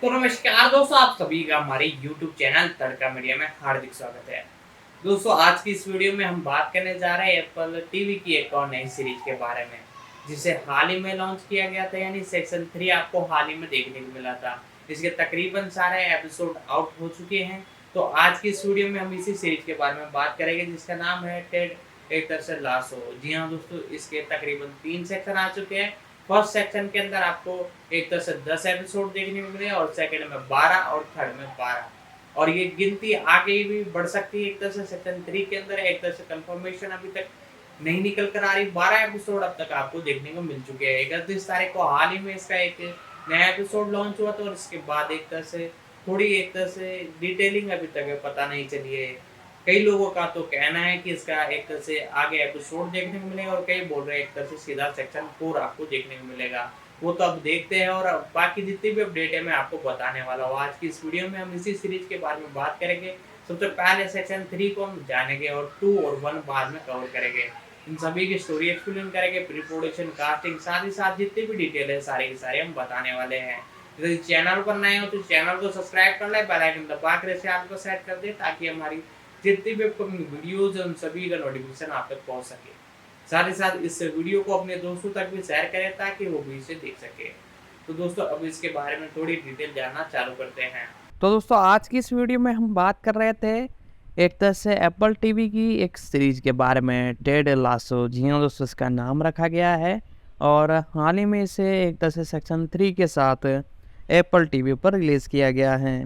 तो नमस्कार दोस्तों, आप सभी का हमारे YouTube चैनल तड़का मीडिया में हार्दिक स्वागत है। दोस्तों, आज की इस वीडियो में हम बात करने जा रहे हैं एप्पल टीवी की एक और नई सीरीज के बारे में, जिसे हाल ही में लॉन्च किया गया था, यानी सेक्शन 3 आपको हाल ही में देखने को मिला था। इसके तकरीबन सारे एपिसोड आउट हो चुके हैं। तो आज की इस वीडियो में हम इसी सीरीज के बारे में बात करेंगे, जिसका नाम है टेड एक तरह से लासो। जी हाँ दोस्तों, इसके तकरीबन 3 सेक्शन आ चुके हैं। फर्स्ट सेक्शन के अंदर आपको एक तरह से 10 एपिसोड देखने को मिले और सेकंड में 12 और थर्ड में 12, और ये गिनती आगे भी बढ़ सकती है। एक तरह से सेक्शन 3 के अंदर एक तरह से कंफर्मेशन अभी तक नहीं निकल कर आ रही। 12 एपिसोड अब तक आपको देखने को मिल चुके हैं। 31 तारीख को हाल ही में इसका एक नया एपिसोड लॉन्च हुआ था, और इसके बाद एक तरह से थोड़ी एक तरह से डिटेलिंग अभी तक पता नहीं चली है। कई लोगों का तो कहना है कि इसका एक तरह से आगे एपिसोड देखने को मिलेगा, और कई बोल रहे हैं एक तरह से सीधा सेक्शन 4 आपको देखने को मिलेगा। वो तो अब देखते हैं, और अब बाकी जितनी भी अपडेट है मैं आपको बताने वाला हूँ। आज की इस वीडियो में हम इसी सीरीज के बारे में बात करेंगे। सबसे पहले सेक्शन 3 को हम जानेंगे, और 2 और 1 बाद में कवर करेंगे। इन सभी की स्टोरी एक्सप्लेन करेंगे, प्री प्रोडक्शन, कास्टिंग, साथ ही साथ जितनी भी डिटेल है सारी की सारी हम बताने वाले हैं। यदि चैनल पर नए हो तो चैनल को सब्सक्राइब कर ले, बेल आइकन दबा कर इसे आपको सेट कर दे, ताकि हमारी जितनी भी अपकमिंग वीडियोज है उन सभी का नोटिफिकेशन आप तक पहुंच सके। साथ ही साथ इस वीडियो को अपने दोस्तों तक भी शेयर करें, ताकि वो भी इसे देख सके। तो दोस्तों, अब इसके बारे में थोड़ी डिटेल जानना चालू करते हैं। तो दोस्तों आज की इस वीडियो में हम बात कर रहे थे एक तरह से एप्पल टीवी की एक सीरीज के बारे में, टेड लासो। जी हाँ दोस्तों, इसका नाम रखा गया है और हाल ही में इसे एक तरह से सेक्शन 3 के साथ एप्पल टीवी पर रिलीज़ किया गया है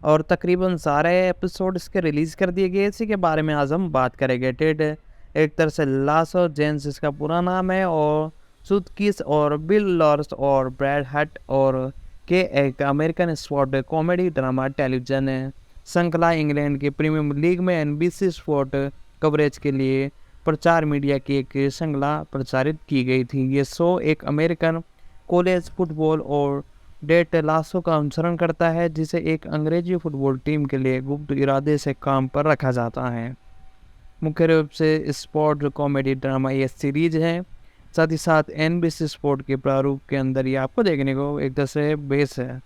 और तकरीबन सारे एपिसोड इसके रिलीज़ कर दिए गए। इसी के बारे में आज हम बात करेंगे। टेड एक तरह से लासो जेम्स इसका पूरा नाम है, और सुदकिस और बिल लॉर्स और ब्रैड हट और के एक American sport comedy drama television श्रृंखला इंग्लैंड के प्रीमियर लीग में एनबीसी स्पोर्ट कवरेज के लिए प्रचार मीडिया की एक श्रृंखला प्रचारित की गई थी। ये शो एक अमेरिकन कॉलेज फुटबॉल और डेट लासो का अनुसरण करता है, जिसे एक अंग्रेजी फुटबॉल टीम के लिए गुप्त इरादे से काम पर रखा जाता है। मुख्य रूप से स्पोर्ट कॉमेडी ड्रामा ये सीरीज है। साथ ही साथ एनबीसी स्पोर्ट के प्रारूप के अंदर ये आपको देखने को एक तरह से बेस है।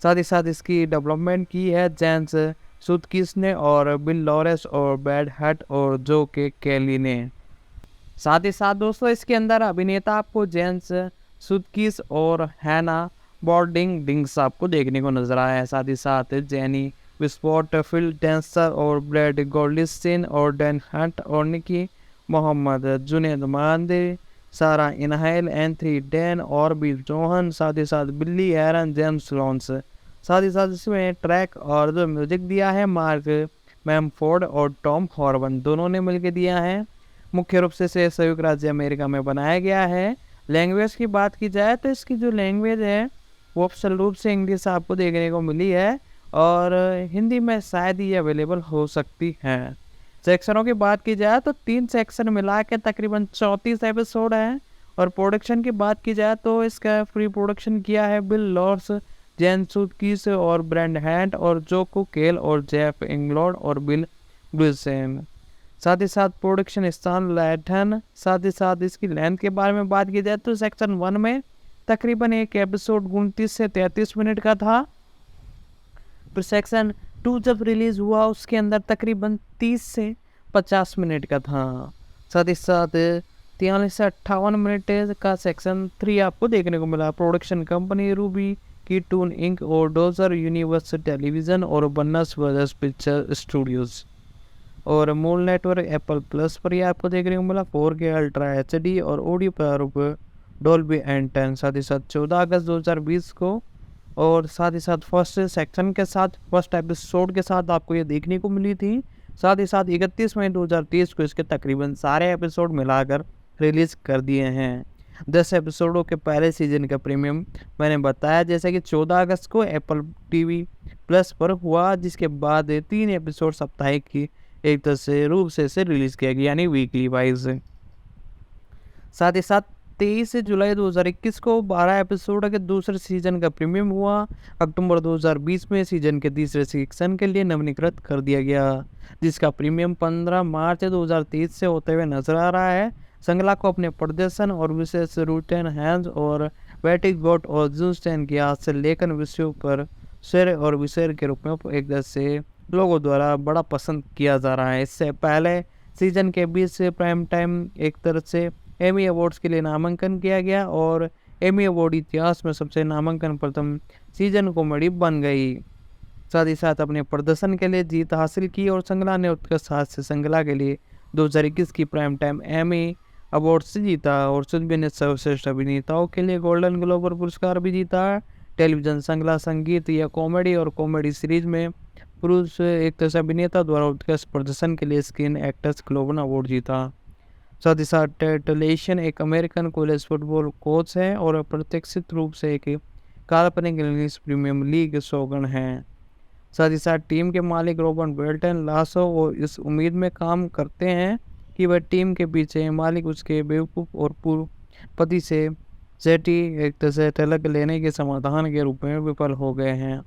साथ ही साथ इसकी डेवलपमेंट की है जेम्स सुदकिस ने और बिल लॉरेंस और ब्रैड हट और जो के केली ने। साथ ही साथ दोस्तों इसके अंदर अभिनेता आपको जेम्स सुदकिस और हैना बॉर्डिंग डिंग्स आपको देखने को नजर आया है। साथ ही साथ जेनी विस्फोट, फिल डेंसर और ब्रैड गोल्डस्टीन और डैन हंट और निकी मोहम्मद, जुनेद मांदे, सारा इनहाइल, एंथनी डैन और बिल जोहन, साथ ही साथ बिल्ली एरन, जेम्स लॉन्स। साथ ही साथ इसमें ट्रैक और जो म्यूजिक दिया है मार्क मैमफोर्ड और टॉम हॉर्वन दोनों ने मिलकर दिया है। मुख्य रूप से इसे संयुक्त राज्य अमेरिका में बनाया गया है। लैंग्वेज की बात की जाए तो इसकी जो लैंग्वेज है वो ऑप्शनल रूप से इंग्लिश आपको देखने को मिली है, और हिंदी में शायद ही अवेलेबल हो सकती है। सेक्शनों की बात की जाए तो 3 सेक्शन मिला के तकरीबन 34 एपिसोड हैं। और प्रोडक्शन की बात की जाए तो इसका प्री प्रोडक्शन किया है बिल लॉर्स, जेन सुदकिस और ब्रैंड हैंट और जोको केल और जेफ इंग्लॉड और बिल ब्लूसेम। साथ ही साथ प्रोडक्शन स्थान लैटन। साथ ही साथ इसकी लेंथ के बारे में बात की जाए तो सेक्शन 1 में तकरीबन एक एपिसोड 29 से 33 मिनट का था। फिर सेक्शन 2 जब रिलीज हुआ उसके अंदर तकरीबन 30 से 50 मिनट का था। साथ ही साथ 43 से 58 मिनट का सेक्शन 3 आपको देखने को मिला। प्रोडक्शन कंपनी रूबी की टून इंक और डोजर यूनिवर्स टेलीविजन और बन्नस ब्रदर्स पिक्चर स्टूडियोज, और मूल नेटवर्क एप्पल प्लस पर यह आपको देखने को मिला। 4K अल्ट्रा HD और ऑडियो प्रारूप डॉल्बी एंटन। साथ ही साथ 14 अगस्त 2020 को, और साथ ही साथ फर्स्ट सेक्शन के साथ फर्स्ट एपिसोड के साथ आपको ये देखने को मिली थी। साथ ही साथ 31 मई 2023 को इसके तकरीबन सारे एपिसोड मिलाकर रिलीज़ कर दिए हैं। 10 एपिसोडों के पहले सीजन का प्रीमियम मैंने बताया जैसे कि 14 अगस्त को एप्पल टीवी प्लस पर हुआ, जिसके बाद 3 एपिसोड साप्ताहिक की एक तरह से रूप से इसे रिलीज़ किया गया, यानी वीकली वाइज। साथ ही साथ 23 जुलाई 2021 को 12 एपिसोड के दूसरे सीजन का प्रीमियम हुआ। अक्टूबर 2020 में सीजन के तीसरे सीजन के लिए नवीनीकृत कर दिया गया, जिसका प्रीमियम 15 मार्च 2023 से होते हुए नजर आ रहा है। श्रृंखला को अपने प्रदर्शन और विशेष रूटेन हैंस और बैटिक गोट और जूस्टेन की आज से लेखन विषयों पर शेर और विशेर के रूप में एक तरह से लोगों द्वारा बड़ा पसंद किया जा रहा है। इससे पहले सीजन के बीच से प्राइम टाइम एक तरह से एमी अवार्ड्स के लिए नामांकन किया गया और एमी अवार्ड इतिहास में सबसे नामांकन प्रथम सीजन कॉमेडी बन गई। साथ ही साथ अपने प्रदर्शन के लिए जीत हासिल की और संगला ने उत्कृष्ट हास्य श्रृंखला के लिए 2021 की प्राइम टाइम एमी अवार्ड से जीता और सुरभि ने सर्वश्रेष्ठ अभिनेताओं के लिए गोल्डन ग्लोब पुरस्कार भी जीता। टेलीविजन श्रृंखला संगीत या कॉमेडी और कॉमेडी सीरीज में पुरुष एक तरह से अभिनेता द्वारा उत्कृष्ट प्रदर्शन के लिए स्क्रीन एक्टर्स ग्लोबल अवार्ड जीता। साथ ही साथ टेड लेशन एक अमेरिकन कॉलेज फुटबॉल कोच है और अप्रत्याशित रूप से एक काल्पनिक इंग्लिश प्रीमियर लीग शोगन है। साथ ही साथ टीम के मालिक रॉबर्ट बेल्टन लासो और इस उम्मीद में काम करते हैं कि वह टीम के पीछे मालिक उसके बेवकूफ़ और पूर्व पति से जेटी एक तरह से तलाक लेने के समाधान के रूप में विफल हो गए हैं।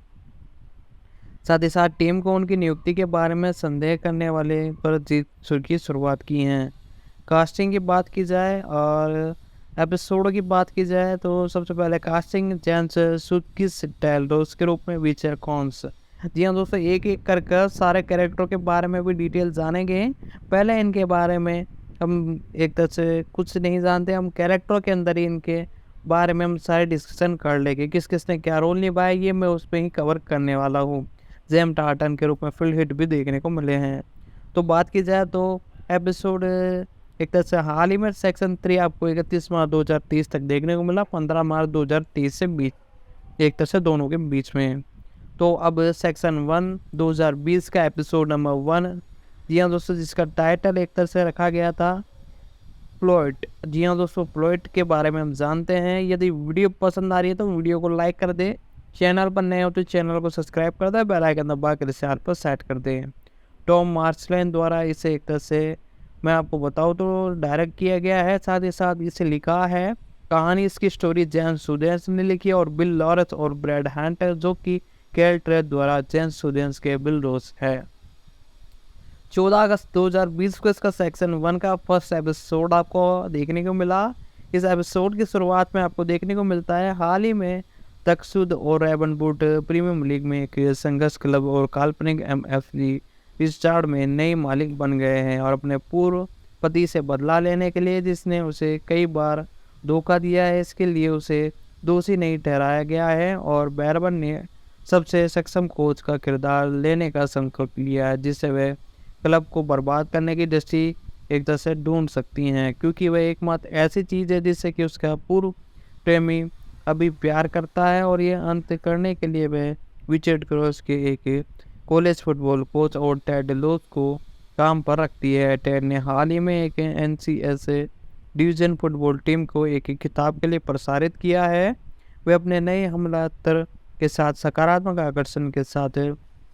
साथ ही साथ टीम को उनकी नियुक्ति के बारे में संदेह करने वाले पर की शुरुआत की हैं। कास्टिंग की बात की जाए और एपिसोड की बात की जाए तो सबसे पहले कास्टिंग जेम्स सुटकिस टेल्डोस के रूप में विचर कॉन्स। जी हाँ दोस्तों, एक एक कर सारे कैरेक्टरों के बारे में भी डिटेल जानेंगे। पहले इनके बारे में हम एक तरह से कुछ नहीं जानते, हम कैरेक्टरों के अंदर ही इनके बारे में हम सारे डिस्कशन कर लेंगे। किस किस ने क्या रोल निभाया ये मैं उस पर ही कवर करने वाला हूँ। जेम टार्टन के रूप में फील्ड हिट भी देखने को मिले हैं। तो बात की जाए तो एपिसोड एक तरह से हाल ही में सेक्शन 3 आपको 31 मार्च 2030 तक देखने को मिला, 15 मार्च 2030 से बीच एक तरह से दोनों के बीच में। तो अब सेक्शन 1 2020 का एपिसोड नंबर 1, जी हाँ दोस्तों, जिसका टाइटल एक तरह से रखा गया था प्लॉट। जी हाँ दोस्तों, प्लॉट के बारे में हम जानते हैं। यदि वीडियो पसंद आ रही है तो वीडियो को लाइक कर दे, चैनल पर नए हो तो चैनल को सब्सक्राइब कर दे, बेल आइकन दबा कर इसे पर सेट कर दे। टॉम मार्शलैन द्वारा इसे एक तरह से मैं आपको बताऊँ तो डायरेक्ट किया गया है। साथ ही साथ इसे लिखा है, कहानी इसकी स्टोरी जेम्स सुडेंस ने लिखी और बिल लॉरेंस और ब्रैड हंटर, जो कि केल ट्रेड द्वारा जेम्स सुडेंस के बिल रोस है। 14 अगस्त 2020 को इसका सेक्शन 1 का फर्स्ट एपिसोड आपको देखने को मिला। इस एपिसोड की शुरुआत में आपको देखने को मिलता है हाल ही में तकसुद और रेवनवुड प्रीमियम लीग में एक संघर्ष क्लब और काल्पनिक एमएफसी रिचार्ड में नए मालिक बन गए हैं और अपने पूर्व पति से बदला लेने के लिए, जिसने उसे कई बार धोखा दिया है, इसके लिए उसे दोषी नहीं ठहराया गया है और बैरबन ने सबसे सक्षम कोच का किरदार लेने का संकल्प लिया है, जिससे वह क्लब को बर्बाद करने की दृष्टि एक तरह से ढूंढ सकती हैं, क्योंकि वह एकमात्र ऐसी चीज़ है जिससे कि उसका पूर्व प्रेमी अभी प्यार करता है और यह अंत करने के लिए वह विचर्ड क्रॉस के एक कॉलेज फुटबॉल कोच और टेड लोस को काम पर रखती है। टेड ने हाल ही में एक NCSA डिवीज़न फुटबॉल टीम को एक खिताब के लिए प्रसारित किया है। वे अपने नए हमलातर के साथ सकारात्मक आकर्षण के साथ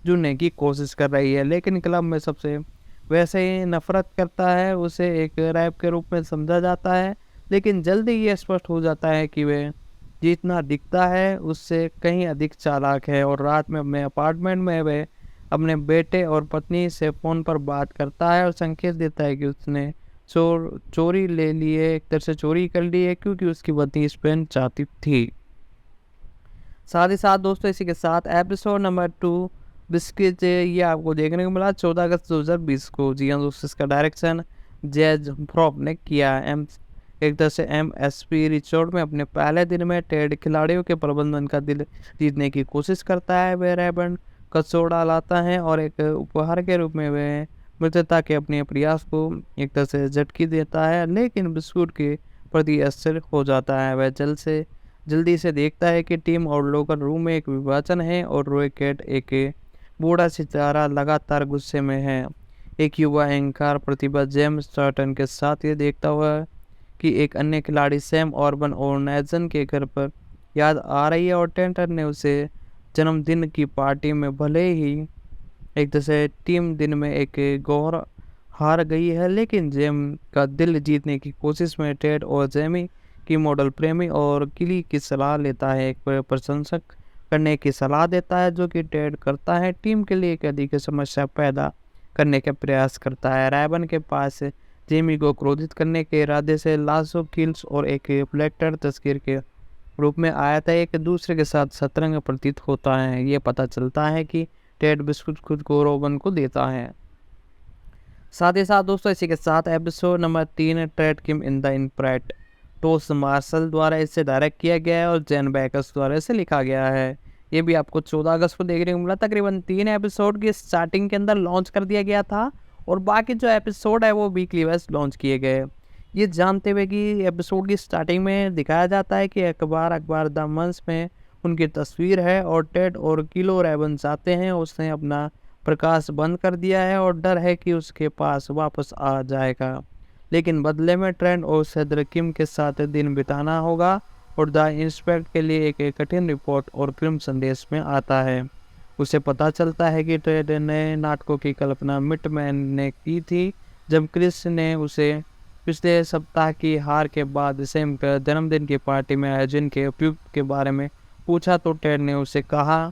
जुड़ने की कोशिश कर रही है, लेकिन क्लब में सबसे वैसे ही नफरत करता है। उसे एक रैप के रूप में समझा जाता है, लेकिन जल्दी ये स्पष्ट हो जाता है कि वह जितना दिखता है उससे कहीं अधिक चालाक है और रात में अपने अपार्टमेंट में वह अपने बेटे और पत्नी से फ़ोन पर बात करता है और संकेत देता है कि उसने चोरी ले लिए, एक तरह से चोरी कर ली है, क्योंकि उसकी पत्नी स्पेन चाहती थी। साथ ही साथ दोस्तों, इसी के साथ एपिसोड नंबर 2 बिस्किट ये आपको देखने को मिला 14 अगस्त 2020 को। जी हाँ दोस्तों, इसका डायरेक्शन जेज फ्रॉप ने किया। एक तरह से MSP रिचर्ड में अपने पहले दिन में टेड खिलाड़ियों के प्रबंधन का दिल जीतने की कोशिश करता है। वह रेबन कचौड़ा लाता है और एक उपहार के रूप में वह मित्रता के अपने प्रयास को एक तरह से झटकी देता है, लेकिन बिस्कुट के प्रति अस्थिर हो जाता है। वह जल्दी से देखता है कि टीम और लोकल रूम में एक विभाजन है और रॉय कैट एक बूढ़ा सितारा लगातार गुस्से में है। एक युवा एंकर प्रतिभा जेम्स टार्टन के साथ ये देखता हुआ कि एक अन्य खिलाड़ी सैम ऑर्बन और नेजन के घर पर याद आ रही है और टेंटन ने उसे जन्मदिन की पार्टी में भले ही एक तरह से टीम दिन में एक गौर हार गई है, लेकिन जेम का दिल जीतने की कोशिश में टेड और जेमी की मॉडल प्रेमी और किली की सलाह लेता है। एक प्रशंसक करने की सलाह देता है, जो कि टेड करता है। टीम के लिए एक अधिक समस्या पैदा करने का प्रयास करता है। रायबन के पास जेमी को क्रोधित करने के इरादे से लासो किल्स और एक फ्लैक्टर तस्वीर के रूप में आया था एक दूसरे के साथ शतरंज प्रतीत होता है। ये पता चलता है कि टेड बिस्कुट खुद को रोबन को देता है। साथ ही साथ दोस्तों इसी के साथ episode number 3 Ted Kim in the इनप्रेट टोस मार्शल द्वारा इसे डायरेक्ट किया गया है और जेन बैकर्स द्वारा इसे लिखा गया है। ये भी आपको 14 अगस्त को देखने को मिला। तकरीबन 3 एपिसोड की स्टार्टिंग के अंदर लॉन्च कर दिया गया था और बाकी जो एपिसोड है वो वीकली वाइज लॉन्च किए गए। ये जानते हुए कि एपिसोड की स्टार्टिंग में दिखाया जाता है कि अखबार द मंच में उनकी तस्वीर है और टेड और किलो रेवन चाहते हैं उसने अपना प्रकाश बंद कर दिया है और डर है कि उसके पास वापस आ जाएगा, लेकिन बदले में ट्रेंड और सदर किम के साथ दिन बिताना होगा और द इंस्पेक्ट के लिए एक कठिन रिपोर्ट और क्रिम संदेश में आता है। उसे पता चलता है कि ट्रेंड नए नाटकों की कल्पना मिटमैन ने की थी। जब क्रिस ने उसे पिछले सप्ताह की हार के बाद सैम के जन्मदिन की पार्टी में आयोजन के उपयुक्त के बारे में पूछा तो टेड ने उसे कहा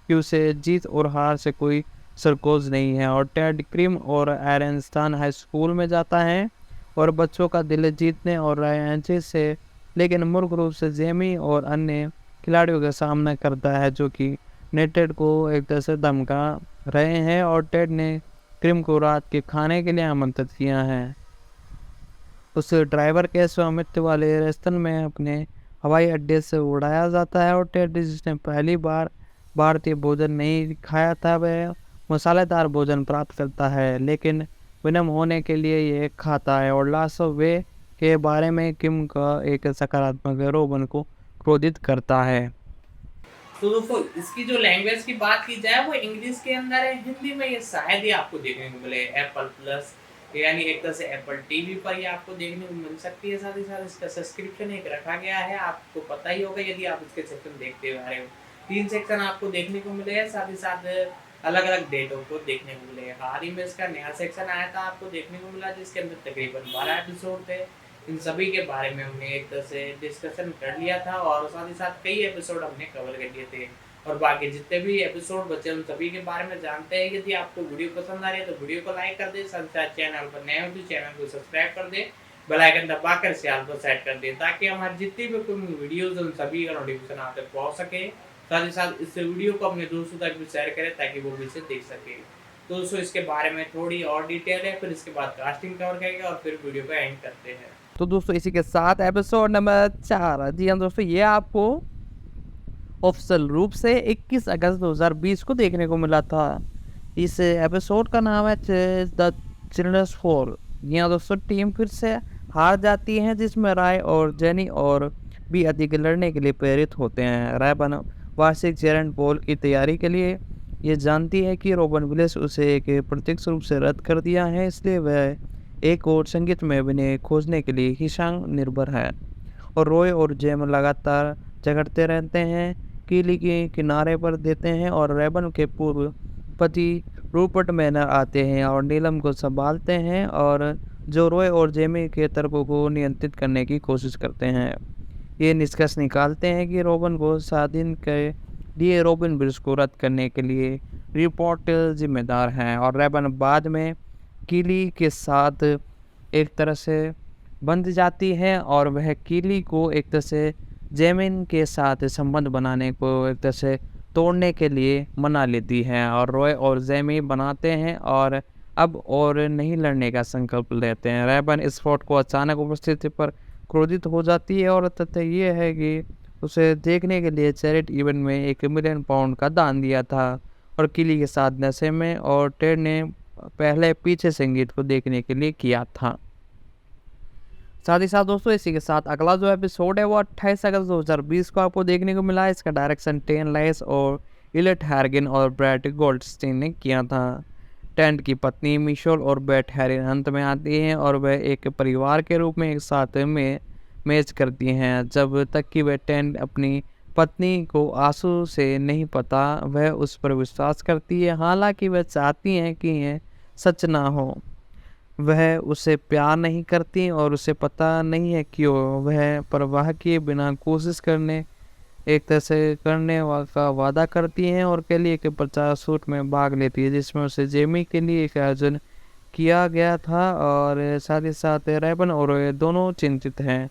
कि उसे जीत और हार से कोई सरकोज नहीं है और टेड क्रिम और एरनस्टन हाई स्कूल में जाता है और बच्चों का दिल जीतने और रायांचे से, लेकिन मूर्ख रूप से जेमी और अन्य खिलाड़ियों का सामना करता है जो कि ने टेड को एक तरह से धमका रहे हैं और टेड ने क्रिम को रात के खाने के लिए आमंत्रित किया है। उस ड्राइवर के स्वामित्व वाले रेस्तरां में अपने हवाई अड्डे से उड़ाया जाता है और टेड जिसने पहली बार भारतीय भोजन नहीं खाया था वह मसालेदार भोजन प्राप्त करता है, लेकिन विनम्र होने के लिए ये खाता है और लासो वे के बारे में किम का एक सकारात्मक रोबन को क्रोधित करता है। तो दोस्तों इसकी जो लैंग्वेज की बात की जाए वो इंग्लिश के अंदर है, हिंदी में ये शायद ही आपको देखने को मिले एप्पल प्लस यानी एक तरह से एप्पल टीवी पर ये आपको देखने को मिल सकती है। साथ ही साथ इसका सब्सक्रिप्शन एक रखा गया है, आपको पता ही होगा यदि आप इसके सेक्शन देखते हुए आ रहे हो। 3 सेक्शन आपको देखने को मिले हैं, साथ ही साथ अलग अलग डेटों को देखने को मिले। हाल ही में इसका नया सेक्शन आया था आपको देखने को मिला जिसके अंदर तकरीबन 12 एपिसोड थे। इन सभी के बारे में हमने एक तरह से डिस्कशन कर लिया था और साथ ही साथ कई एपिसोड हमने कवर कर लिए थे और बाकी जितने भी एपिसोड बचे उन सभी के बारे में जानते हैं। यदि आपको वीडियो पसंद आ रही है तो वीडियो को लाइक कर दे, साथ साथ चैनल पर नए हो तो चैनल को सब्सक्राइब कर दे, बेल आइकन दबाकर सियाल को सेट कर दे ताकि हमारी जितनी भी कोई वीडियोस उन सभी का नोटिफिकेशन आप तक पहुंच सके। साथ ही साथ इस वीडियो को अपने दोस्तों तक भी शेयर करें ताकि वो भी इसे देख सके। तो दोस्तों इसके बारे में थोड़ी और डिटेल है, फिर इसके बाद कास्टिंग कवर करेंगे और फिर वीडियो को एंड करते हैं। तो दोस्तों इसी के साथ एपिसोड नंबर 4, जी हाँ दोस्तों, ये आपको ऑफिशियल रूप से 21 अगस्त 2020 को देखने को मिला था। इस एपिसोड का नाम है द चिल्ड्रंस फॉल। यहाँ दोस्तों टीम फिर से हार जाती है जिसमें राय और जेनी और भी अधिक लड़ने के लिए प्रेरित होते हैं। राय बना वार्षिक जेरन पोल की तैयारी के लिए ये जानती है कि रोबन विलियम्स उसे एक प्रत्यक्ष रूप से रद्द कर दिया है, इसलिए वह एक और संगीत में विनय खोजने के लिए हिशांग निर्भर है और रॉय और जेम लगातार झगड़ते रहते हैं। कीली के किनारे पर देते हैं और रेबन के पूर्व पति रूपर्ट मैनर आते हैं और नीलम को संभालते हैं और जो रॉय और जेमी के तर्कों को नियंत्रित करने की कोशिश करते हैं। ये निष्कर्ष निकालते हैं कि रोबन को स्वाधीन के लिए रोबिन ब्रिज को रद्द करने के लिए रिपोर्ट जिम्मेदार हैं और रेबन बाद में कीली के साथ एक तरह से बंध जाती है और वह कीली को एक तरह से जेमिन के साथ संबंध बनाने को एक तरह से तोड़ने के लिए मना लेती है और रॉय और जेमी बनाते हैं और अब और नहीं लड़ने का संकल्प लेते हैं। रेबन इस फोर्ट को अचानक उपस्थिति पर क्रोधित हो जाती है और तथ्य ये है कि उसे देखने के लिए चैरिटी इवेंट में £1 मिलियन का दान दिया था और किली के साथ नशे में और टेड ने पहले पीछे संगीत को देखने के लिए किया था। साथ ही साथ दोस्तों इसी के साथ अगला जो एपिसोड है वो 28 अगस्त 2020 को आपको देखने को मिला है। इसका डायरेक्शन टेन लाइस और इलेट हैरिगन और ब्रैट गोल्डस्टीन ने किया था। टेंट की पत्नी मिशेल और बैट हैरी अंत में आती हैं और वह एक परिवार के रूप में एक साथ में मैच करती हैं जब तक कि वह टेंट अपनी पत्नी को आंसू से नहीं पता वह उस पर विश्वास करती है, हालांकि वह चाहती हैं कि यह सच ना हो। वह उसे प्यार नहीं करती और उसे पता नहीं है क्यों। वह परवाह किए बिना कोशिश करने एक तरह से करने का वादा करती हैं और के लिए एक प्रचार शूट में भाग लेती है जिसमें उसे जेमी के लिए एक आयोजन किया गया था और साथ ही साथ रेबन और दोनों चिंतित हैं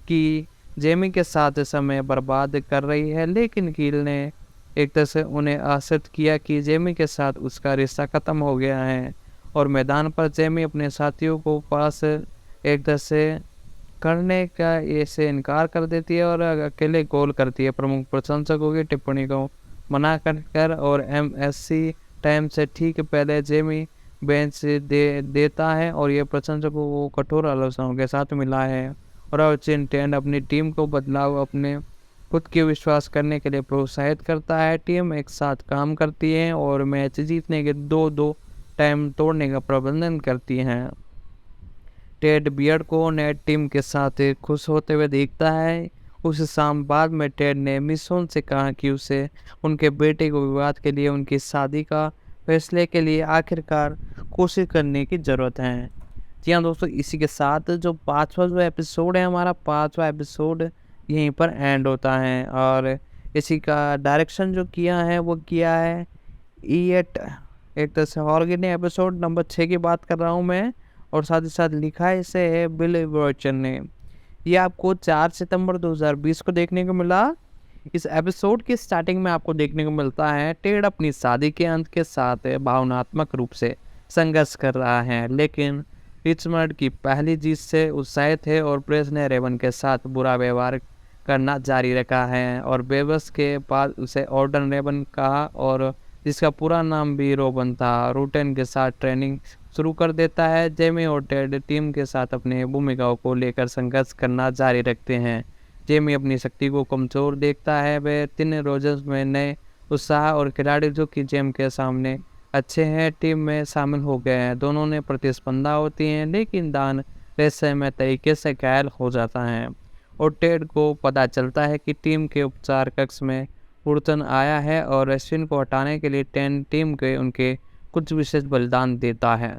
कि जेमी के साथ समय बर्बाद कर रही है, लेकिन कील ने एक तरह से उन्हें आश्वस्त किया कि जेमी के साथ उसका रिश्ता ख़त्म हो गया है। और मैदान पर जेमी अपने साथियों को पास एक तरह से करने का ऐसे इनकार कर देती है और अकेले गोल करती है। प्रमुख प्रशंसकों की टिप्पणी को मना कर और एमएससी टाइम से ठीक पहले जेमी बेंच देता है और ये प्रशंसकों को कठोर आलोचनाओं के साथ मिला है। और अर्चिन टेंड अपनी टीम को बदलाव अपने खुद के विश्वास करने के लिए प्रोत्साहित करता है। टीम एक साथ काम करती है और मैच जीतने के 2-2 टाइम तोड़ने का प्रबंधन करती हैं। टेड बियर्ड को नेट टीम के साथ खुश होते हुए देखता है। उस शाम बाद में टेड ने मिसोन से कहा कि उसे उनके बेटे को विवाद के लिए उनकी शादी का फैसले के लिए आखिरकार कोशिश करने की ज़रूरत है। जी हाँ दोस्तों, इसी के साथ जो 5वां जो एपिसोड है, हमारा 5वां एपिसोड यहीं पर एंड होता है। और इसी का डायरेक्शन जो किया है वो किया है ईएट एक तरह से हॉर्गे ने। एपिसोड नंबर 6 की बात कर रहा हूँ मैं। और साथ ही साथ लिखा है इसे है बिल वर्चन ने। ये आपको 4 सितंबर 2020 को देखने को मिला। इस एपिसोड की स्टार्टिंग में आपको देखने को मिलता है टेड अपनी शादी के अंत के साथ भावनात्मक रूप से संघर्ष कर रहा है, लेकिन रिचमंड की पहली जीत से उत्साहित है और प्रेस ने रेवन के साथ बुरा व्यवहार करना जारी रखा है। और बेबस के बाद उसे ऑर्डन रेवन कहा, और जिसका पूरा नाम भी रोबन था, रूटेन के साथ ट्रेनिंग शुरू कर देता है। जेमी और टेड टीम के साथ अपने भूमिकाओं को लेकर संघर्ष करना जारी रखते हैं। जेमी अपनी शक्ति को कमज़ोर देखता है। वे 3 रोजर्स में नए उत्साह और खिलाड़ी जो कि जेम के सामने अच्छे हैं टीम में शामिल हो गए हैं। दोनों ने प्रतिस्पर्धा होती हैं, लेकिन दान रहस्यमय तरीके से घायल हो जाता है। और टेड को पता चलता है कि टीम के उपचार कक्ष में उड़तन आया है और रेस्टिन को हटाने के लिए टीम के उनके कुछ विशेष बलिदान देता है।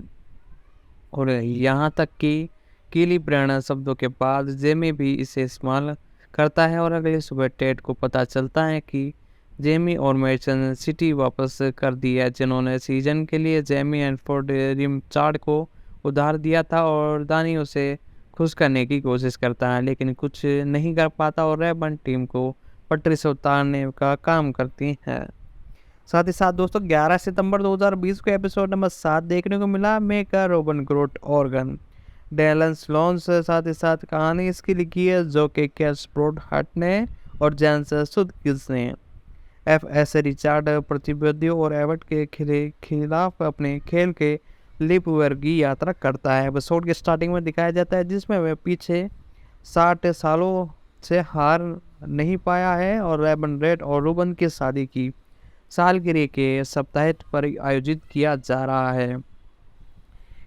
और यहाँ तक कि कीली प्रेरणा शब्दों के बाद जेमी भी इसे इस्तेमाल करता है। और अगली सुबह टेड को पता चलता है कि जेमी और मैसन सिटी वापस कर दी है, जिन्होंने सीजन के लिए जेमी एंड फोर्ड रिमचार्ड को उधार दिया था। और दानी उसे खुश करने की कोशिश करता है, लेकिन कुछ नहीं कर पाता और रेबन टीम को पटरी से उतारने का काम करती है। साथ ही साथ दोस्तों 11 सितंबर 2020 को एपिसोड नंबर 7 देखने को मिला, मेका रोबन ग्रोट ऑर्गन डेलन स्लोन से। साथ ही साथ कहानी इसकी लिखी है जो के कैस्प्रोड हट ने और जेंस सुदकिस ने। एफ.एस. रिचार्ड प्रतिद्वंदियों और एवर्ट के खिलाफ अपने खेल के लिपवेयर की यात्रा करता है। एपिसोड के स्टार्टिंग में दिखाया जाता है जिसमें वह पीछे 60 सालों से हार नहीं पाया है और रेबन रेड और रूबन की शादी की सालगिरह के सप्ताहित पर आयोजित किया जा रहा है।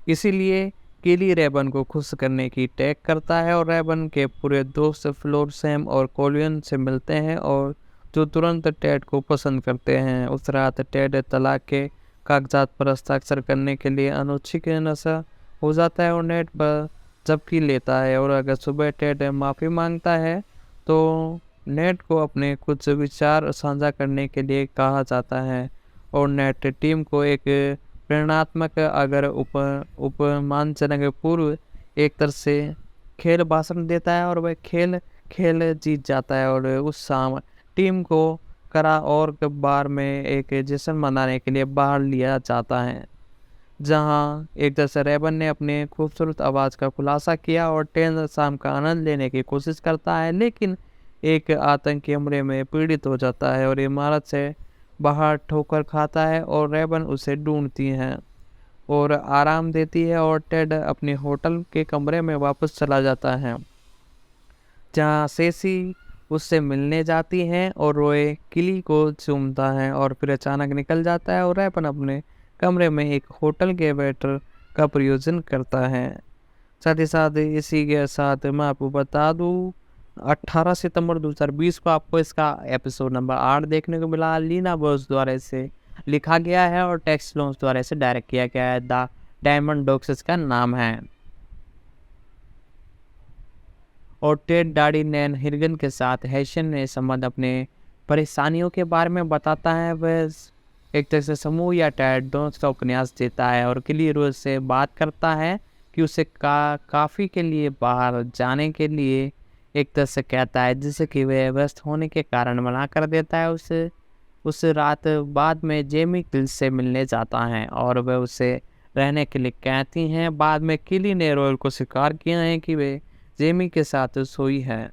इसीलिए केली रेबन को खुश करने की टैग करता है और रेबन के पूरे दोस्त फ्लोर सैम और कोलियन से मिलते हैं, और जो तुरंत टेड को पसंद करते हैं। उस रात टेड तलाक के कागजात पर हस्ताक्षर करने के लिए अनोछी के नशा हो जाता है और नेट पर जबकि लेता है। और अगर सुबह टेड माफ़ी मांगता है तो नेट को अपने कुछ विचार साझा करने के लिए कहा जाता है। और नेट टीम को एक प्रेरणात्मक अगर उपमानजनक पूर्व एक तरह से खेल भाषण देता है और वह खेल जीत जाता है। और उस शाम टीम को करा और बार में एक जश्न मनाने के लिए बाहर लिया जाता है, जहां एक तरह से रेबन ने अपने खूबसूरत आवाज़ का खुलासा किया और टेन शाम का आनंद लेने की कोशिश करता है, लेकिन एक आतंकी हमले में पीड़ित हो जाता है और इमारत से बाहर ठोकर खाता है और रेबन उसे ढूंढती है और आराम देती है। और टेड अपने होटल के कमरे में वापस चला जाता है, जहां सेसी उससे मिलने जाती हैं और रोए किली को चूमता है और फिर अचानक निकल जाता है। और रेबन अपने कमरे में एक होटल के वेटर का प्रयोजन करता है। साथ ही साथ इसी के साथ मैं आपको बता दूं 18 सितंबर 2020 को आपको इसका एपिसोड नंबर 8 देखने को मिला। लीना बोस द्वारा इसे लिखा गया है और टेक्स लॉन्स द्वारा इसे डायरेक्ट किया गया है। द डायमंड डॉग्स इसका नाम है। और टेड डाडी नैन हिरगन के साथ हैशन ने संबंध अपने परेशानियों के बारे में बताता है। वह एक तरह से समूह या टेड दोनों का उपन्यास देता है और किली रोज से बात करता है कि उसे काफ़ी के लिए बाहर जाने के लिए एक तरह से कहता है, जिससे कि वह व्यस्त होने के कारण मना कर देता है उसे। उस रात बाद में जेमी किल से मिलने जाता है और वह उसे रहने के लिए कहती हैं। बाद में किली ने रॉयल को स्वीकार किया है कि वे जेमी के साथ सोई है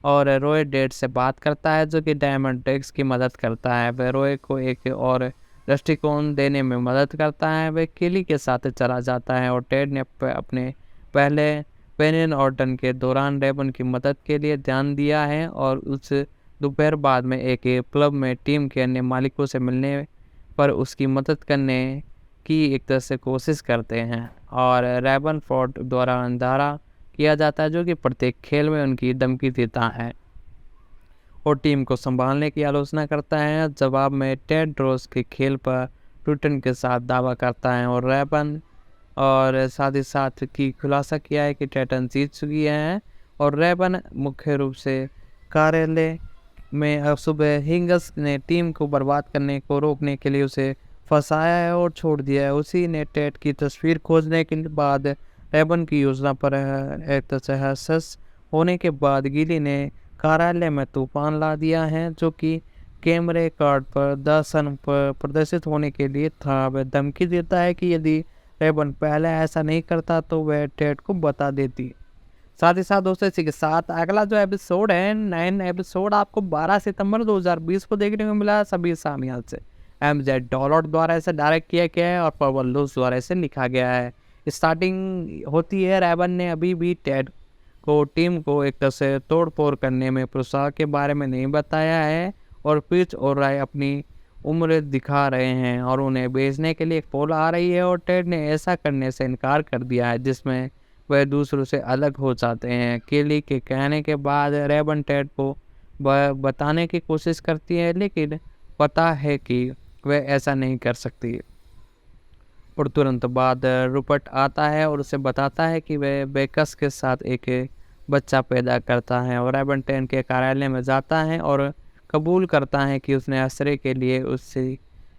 और रॉय डेड से बात करता है, जो कि डायमंड टेक्स की मदद करता है। वह रॉय को एक और दृष्टिकोण देने में मदद करता है। वह किली के साथ चला जाता है और टेड ने अपने पहले पेनियन ऑर्डन के दौरान रेबन की मदद के लिए ध्यान दिया है और उस दोपहर बाद में एक क्लब में टीम के अन्य मालिकों से मिलने पर उसकी मदद करने की एक तरह से कोशिश करते हैं और रेबन फोर्ट द्वारा अंधारा किया जाता है, जो कि प्रत्येक खेल में उनकी धमकी देता है और टीम को संभालने की आलोचना करता है। जवाब में टेड रोज के खेल पर टूटन के साथ दावा करता है और रेबन और साथ ही साथ की खुलासा किया है कि टाइटन जीत चुकी है और रेबन मुख्य रूप से कार्यालय में सुबह हिंगस ने टीम को बर्बाद करने को रोकने के लिए उसे फंसाया है और छोड़ दिया है। उसी ने टेड की तस्वीर खोजने के बाद रेबन की योजना पर एक तहस होने के बाद गिली ने कार्यालय में तूफान ला दिया है, जो कि कैमरे कार्ड पर दर्शन पर प्रदर्शित होने के लिए था। वह धमकी देता है कि यदि रेबन पहले ऐसा नहीं करता तो वह टेड को बता देती। साथ ही साथ दोस्तों, इसी के साथ अगला जो एपिसोड है 9 एपिसोड आपको 12 सितंबर 2020 को देखने को मिला। सभी सामियान से MZ डॉलर द्वारा इसे डायरेक्ट किया गया है और पवन लूस द्वारा इसे लिखा गया है। स्टार्टिंग होती है, रेबन ने अभी भी टेड को टीम को एक तरह से तोड़ फोड़ करने में प्रोत्साहन के बारे में नहीं बताया है और पिच और राय अपनी उम्र दिखा रहे हैं और उन्हें बेचने के लिए एक पोल आ रही है और टेड ने ऐसा करने से इनकार कर दिया है, जिसमें वह दूसरों से अलग हो जाते हैं। केली के कहने के बाद रेबन टेड को बताने की कोशिश करती है, लेकिन पता है कि वह ऐसा नहीं कर सकती और तुरंत बाद रूपर्ट आता है और उसे बताता है कि वह बेकस के साथ एक बच्चा पैदा करता है और रेबन टेन के कार्यालय में जाता है और कबूल करता है कि उसने आश्रय के लिए उससे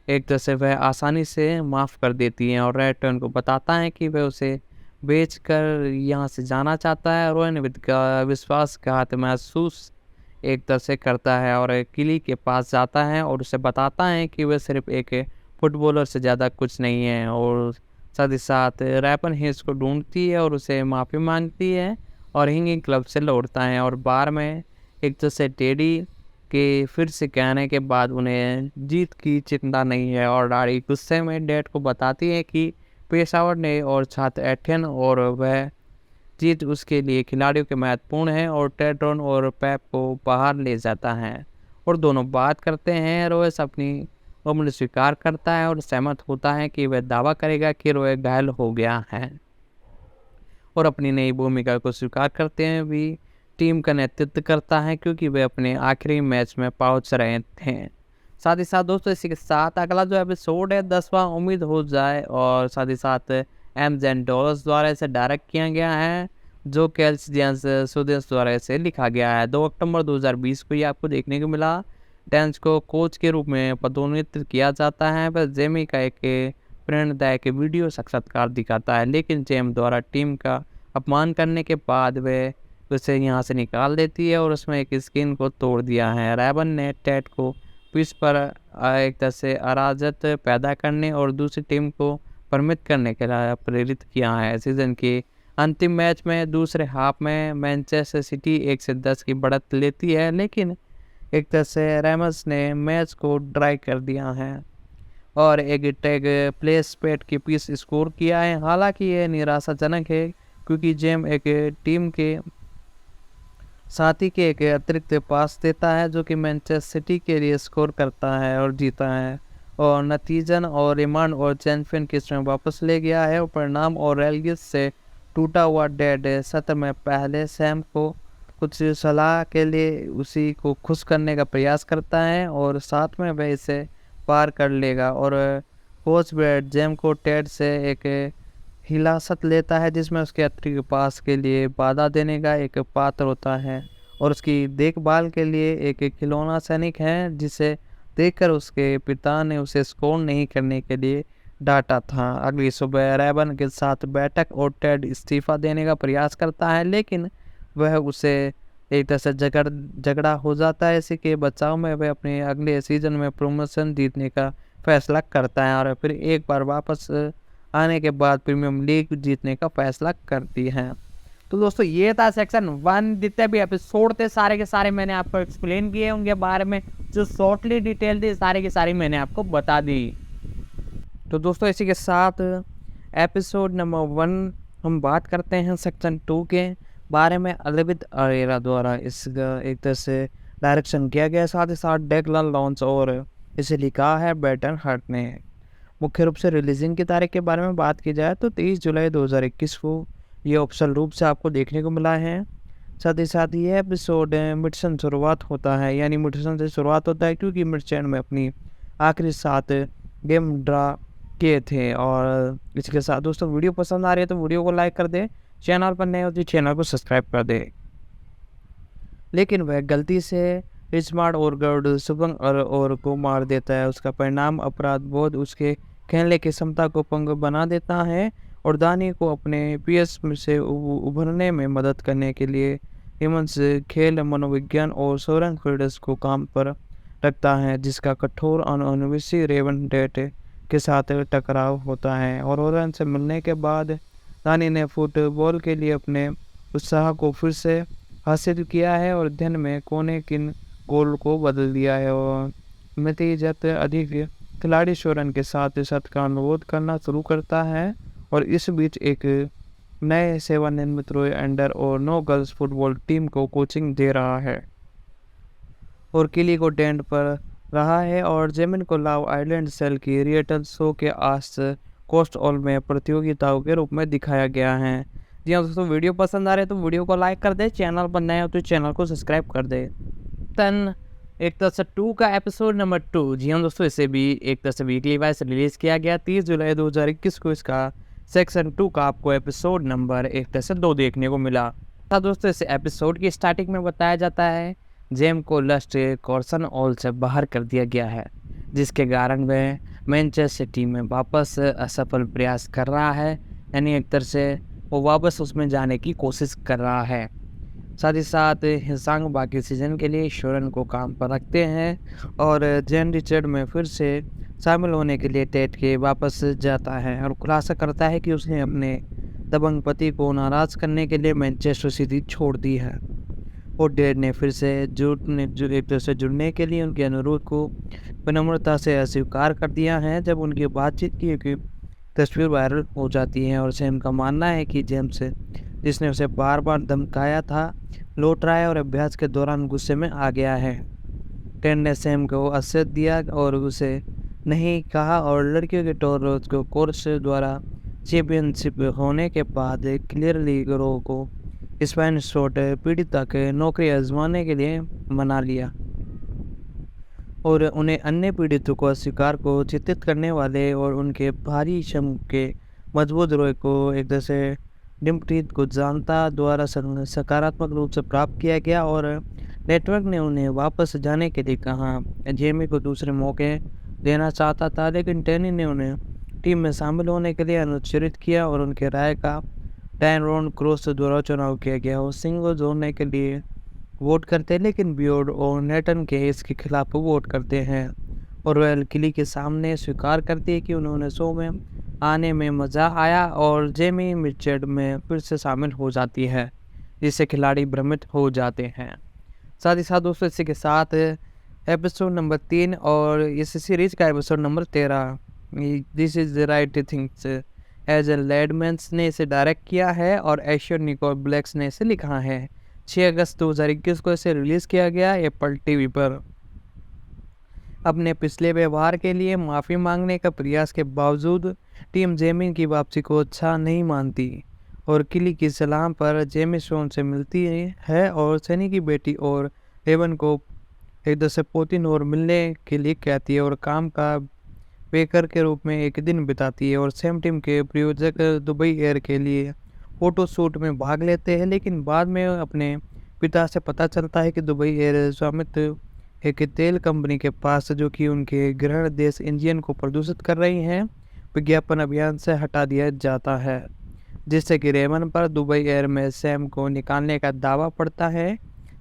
एक तरह से वह आसानी से माफ़ कर देती है और रेटन को बताता है कि वह उसे बेचकर यहाँ से जाना चाहता है। रोहन विश्वासघात महसूस एक तरह से करता है और किली के पास जाता है और उसे बताता है कि वह सिर्फ एक फुटबॉलर से ज़्यादा कुछ नहीं है और साथ ही साथ रैपन हिंस को ढूंढती है और उसे माफ़ी मांगती है और हिंगिंग क्लब से लौटता है और बार में एक तरह से टेडी के फिर से कहने के बाद उन्हें जीत की चिंता नहीं है और डाड़ी गुस्से में डैड को बताती है कि पेशावर ने और छात्र एथियन और वह जीत उसके लिए खिलाड़ियों के महत्वपूर्ण है और टेड्रॉन और पैप को बाहर ले जाता है और दोनों बात करते हैं। रोयस अपनी उम्र स्वीकार करता है और सहमत होता है कि वह दावा करेगा कि रोय घायल हो गया है और अपनी नई भूमिका को स्वीकार करते हैं भी टीम का नेतृत्व करता है, क्योंकि वे अपने आखिरी मैच में पहुंच रहे थे। साथ ही साथ दोस्तों, इसी के साथ अगला जो एपिसोड है 10वां उम्मीद हो जाए और साथ ही साथ MZ डॉलर्स द्वारा इसे डायरेक्ट किया गया है, जो कैल्सियंस सुदेश द्वारा इसे लिखा गया है। 2 अक्टूबर 2020 को ये आपको देखने को मिला। डेंस को कोच के रूप में पदोन्नत किया जाता है। वह जेमी का एक प्रेरणादायक वीडियो साक्षात्कार दिखाता है, लेकिन जेम द्वारा टीम का अपमान करने के बाद वे उसे यहाँ से निकाल देती है और उसमें एक स्क्रीन को तोड़ दिया है। रेबन ने टेड को पिच पर एक तरह से अराजकता पैदा करने और दूसरी टीम को भ्रमित करने के लिए प्रेरित किया है। सीजन के अंतिम मैच में दूसरे हाफ में मैनचेस्टर सिटी 1-10 की बढ़त लेती है, लेकिन एक तरह से रेमस ने मैच को ड्राई कर दिया है और एक टैग प्लेस पेट की पीस स्कोर किया है। हालांकि यह निराशाजनक है, क्योंकि जेम एक टीम के साथी के एक अतिरिक्त पास देता है, जो कि मैनचेस्टर सिटी के लिए स्कोर करता है और जीता है और नतीजन और रिमांड और चैंपियन की स्ट्रेंथ वापस ले गया है और परिणाम और रेलगिस से टूटा हुआ डेड सत्र में पहले सैम को कुछ सलाह के लिए उसी को खुश करने का प्रयास करता है और साथ में वह इसे पार कर लेगा और कोच ब्रेड जेम को टेड से एक हिरासत लेता है, जिसमें उसके अतिरिक्त पास के लिए बाधा देने का एक पात्र होता है और उसकी देखभाल के लिए एक खिलौना सैनिक है, जिसे देखकर उसके पिता ने उसे स्कोर नहीं करने के लिए डांटा था। अगली सुबह रेबन के साथ बैठक और टेड इस्तीफा देने का प्रयास करता है, लेकिन वह उसे एक तरह से झगड़ा हो जाता है। इसी के बचाव में वह अपने अगले सीजन में प्रमोशन जीतने का फैसला करता है और फिर एक बार वापस आने के बाद प्रीमियम लीग जीतने का फैसला करती है। तो दोस्तों ये था सेक्शन 1। जितने भी एपिसोड थे सारे के सारे मैंने आपको एक्सप्लेन किए उनके बारे में, जो शॉर्टली डिटेल थी सारी की सारी मैंने आपको बता दी। तो दोस्तों इसी के साथ एपिसोड नंबर 1 हम बात करते हैं सेक्शन 2 के बारे में। अरविंद अरेरा द्वारा इसका एक तरह से डायरेक्शन किया गया, साथ ही साथ डेक्लन लॉन्च और इसे लिखा है बेटन हर्ट ने। मुख्य रूप से रिलीजिंग की तारीख के बारे में बात की जाए तो 23 जुलाई 2021 को ये ऑप्शनल रूप से आपको देखने को मिला है। साथ ही साथ ये एपिसोड मिडसन शुरुआत होता है, यानी मिडसन से शुरुआत होता है क्योंकि मिडसन में अपनी आखिरी 7 गेम ड्रा किए थे। और इसके साथ दोस्तों वीडियो पसंद आ रही है तो वीडियो को लाइक कर दे, चैनल पर नए हो तो चैनल को सब्सक्राइब कर दे। लेकिन वह गलती से रिचमार्ड और गर्ड सुबंग और को मार देता है। उसका परिणाम अपराध बोध उसके खेलने की क्षमता को पंग बना देता है और दानी को अपने पीएस से उभरने में मदद करने के लिए हेमंत खेल मनोविज्ञान और सोरेन फील्डर्स को काम पर रखता है, जिसका कठोर अनुवंशी रेवन डेट के साथ टकराव होता है। और ओरन से मिलने के बाद दानी ने फुटबॉल के लिए अपने उत्साह को फिर से हासिल किया है और अध्ययन में कोने किन गोल को बदल दिया है और नतीजत अधिक खिलाड़ी शोरन के साथ साथ का अनुरोध करना शुरू करता है। और इस बीच एक नए सेवानिवृत्त रॉय अंडर और 9 गर्ल्स फुटबॉल टीम को कोचिंग दे रहा है और किली को टेंट पर रहा है और जेमिन को लाव आइलैंड सेल की रियटल शो के आस कोस्ट ऑल में प्रतियोगिताओं के रूप में दिखाया गया है। जी हाँ दोस्तों, वीडियो पसंद आ रहे तो वीडियो को लाइक कर दे, चैनल पर नए हो तो चैनल को सब्सक्राइब कर दे। तन एक तरह से 2 का एपिसोड नंबर 2, जी हाँ दोस्तों, इसे भी एक तरह से वीकली वाइज रिलीज किया गया 30 जुलाई 2021 को। इसका सेक्शन 2 का आपको एपिसोड नंबर एक तरह से 2 देखने को मिला था। दोस्तों इस एपिसोड की स्टार्टिंग में बताया जाता है जेम को लस्ट कॉर्सन ऑल से बाहर कर दिया गया है, जिसके कारण वह मैनचेस्टर सिटी में वापस असफल प्रयास कर रहा है, यानी एक तरह से वो वापस उसमें जाने की कोशिश कर रहा है। साथ ही साथ हिसांग बाकी सीजन के लिए शोरन को काम पर रखते हैं और जेन रिचर्ड में फिर से शामिल होने के लिए टेट के वापस जाता है और खुलासा करता है कि उसने अपने दबंग पति को नाराज़ करने के लिए मैनचेस्टर सिटी छोड़ दी है। और टेट ने फिर से एक तरह से जुड़ने के लिए उनके अनुरोध को विनम्रता से अस्वीकार कर दिया है। जब उनकी बातचीत की तस्वीर वायरल हो जाती है और सैम का मानना है कि जेम्स जिसने उसे बार बार धमकाया था लौट रहा है और अभ्यास के दौरान गुस्से में आ गया है। टेन ने सैम को असर दिया और उसे नहीं कहा और लड़कियों के टोर को कोर्स द्वारा चैंपियनशिप होने के बाद क्लियरली ग्रो को स्पाइन शॉट पीड़िता के नौकरी आजमाने के लिए मना लिया और उन्हें अन्य पीड़ितों को अस्वीकार को चित्रित करने वाले और उनके भारी श्रम के मजबूत रोय को एक तरह से डिम्प्रीत को जानता द्वारा सकारात्मक रूप से प्राप्त किया गया और नेटवर्क ने उन्हें वापस जाने के लिए कहा। जेमी को दूसरे मौके देना चाहता था, लेकिन टैनी ने उन्हें टीम में शामिल होने के लिए अनुच्छेदित किया और उनके राय का टैनरोन क्रॉस द्वारा चुनाव किया गया। वो सिंह को जोड़ने के लिए वोट करते हैं, लेकिन बियोर्ड और नेटन के इसके खिलाफ वोट करते हैं और रॉयल किली के सामने स्वीकार करती है कि उन्होंने शो में आने में मज़ा आया और जेमी मिचर्ड में फिर से शामिल हो जाती है, जिससे खिलाड़ी भ्रमित हो जाते हैं। साथ ही साथ दोस्तों इसी के साथ एपिसोड नंबर 3 और इस सीरीज का episode number 13 this is the right things as a लेडमैन्स ने इसे डायरेक्ट किया है और एशियन निकोल ब्लैक्स ने इसे लिखा है। 6 अगस्त 2021 को इसे रिलीज़ किया गया एप्पल टीवी पर। अपने पिछले व्यवहार के लिए माफ़ी मांगने का प्रयास के बावजूद टीम जेमी की वापसी को अच्छा नहीं मानती और किली की सलाह पर जेमी शोन से मिलती है और सनी की बेटी और हेवन को एक दूसरे पोतिन और मिलने के लिए कहती है और काम का बेकर के रूप में एक दिन बिताती है। और सेम टीम के प्रायोजक दुबई एयर के लिए फोटो शूट में भाग लेते हैं, लेकिन बाद में अपने पिता से पता चलता है कि दुबई एयर स्वामित्व एक तेल कंपनी के पास, जो कि उनके गृह देश इंडियन को प्रदूषित कर रही हैं, विज्ञापन अभियान से हटा दिया जाता है, जिससे कि रेमन पर दुबई एयर में सैम को निकालने का दावा पड़ता है।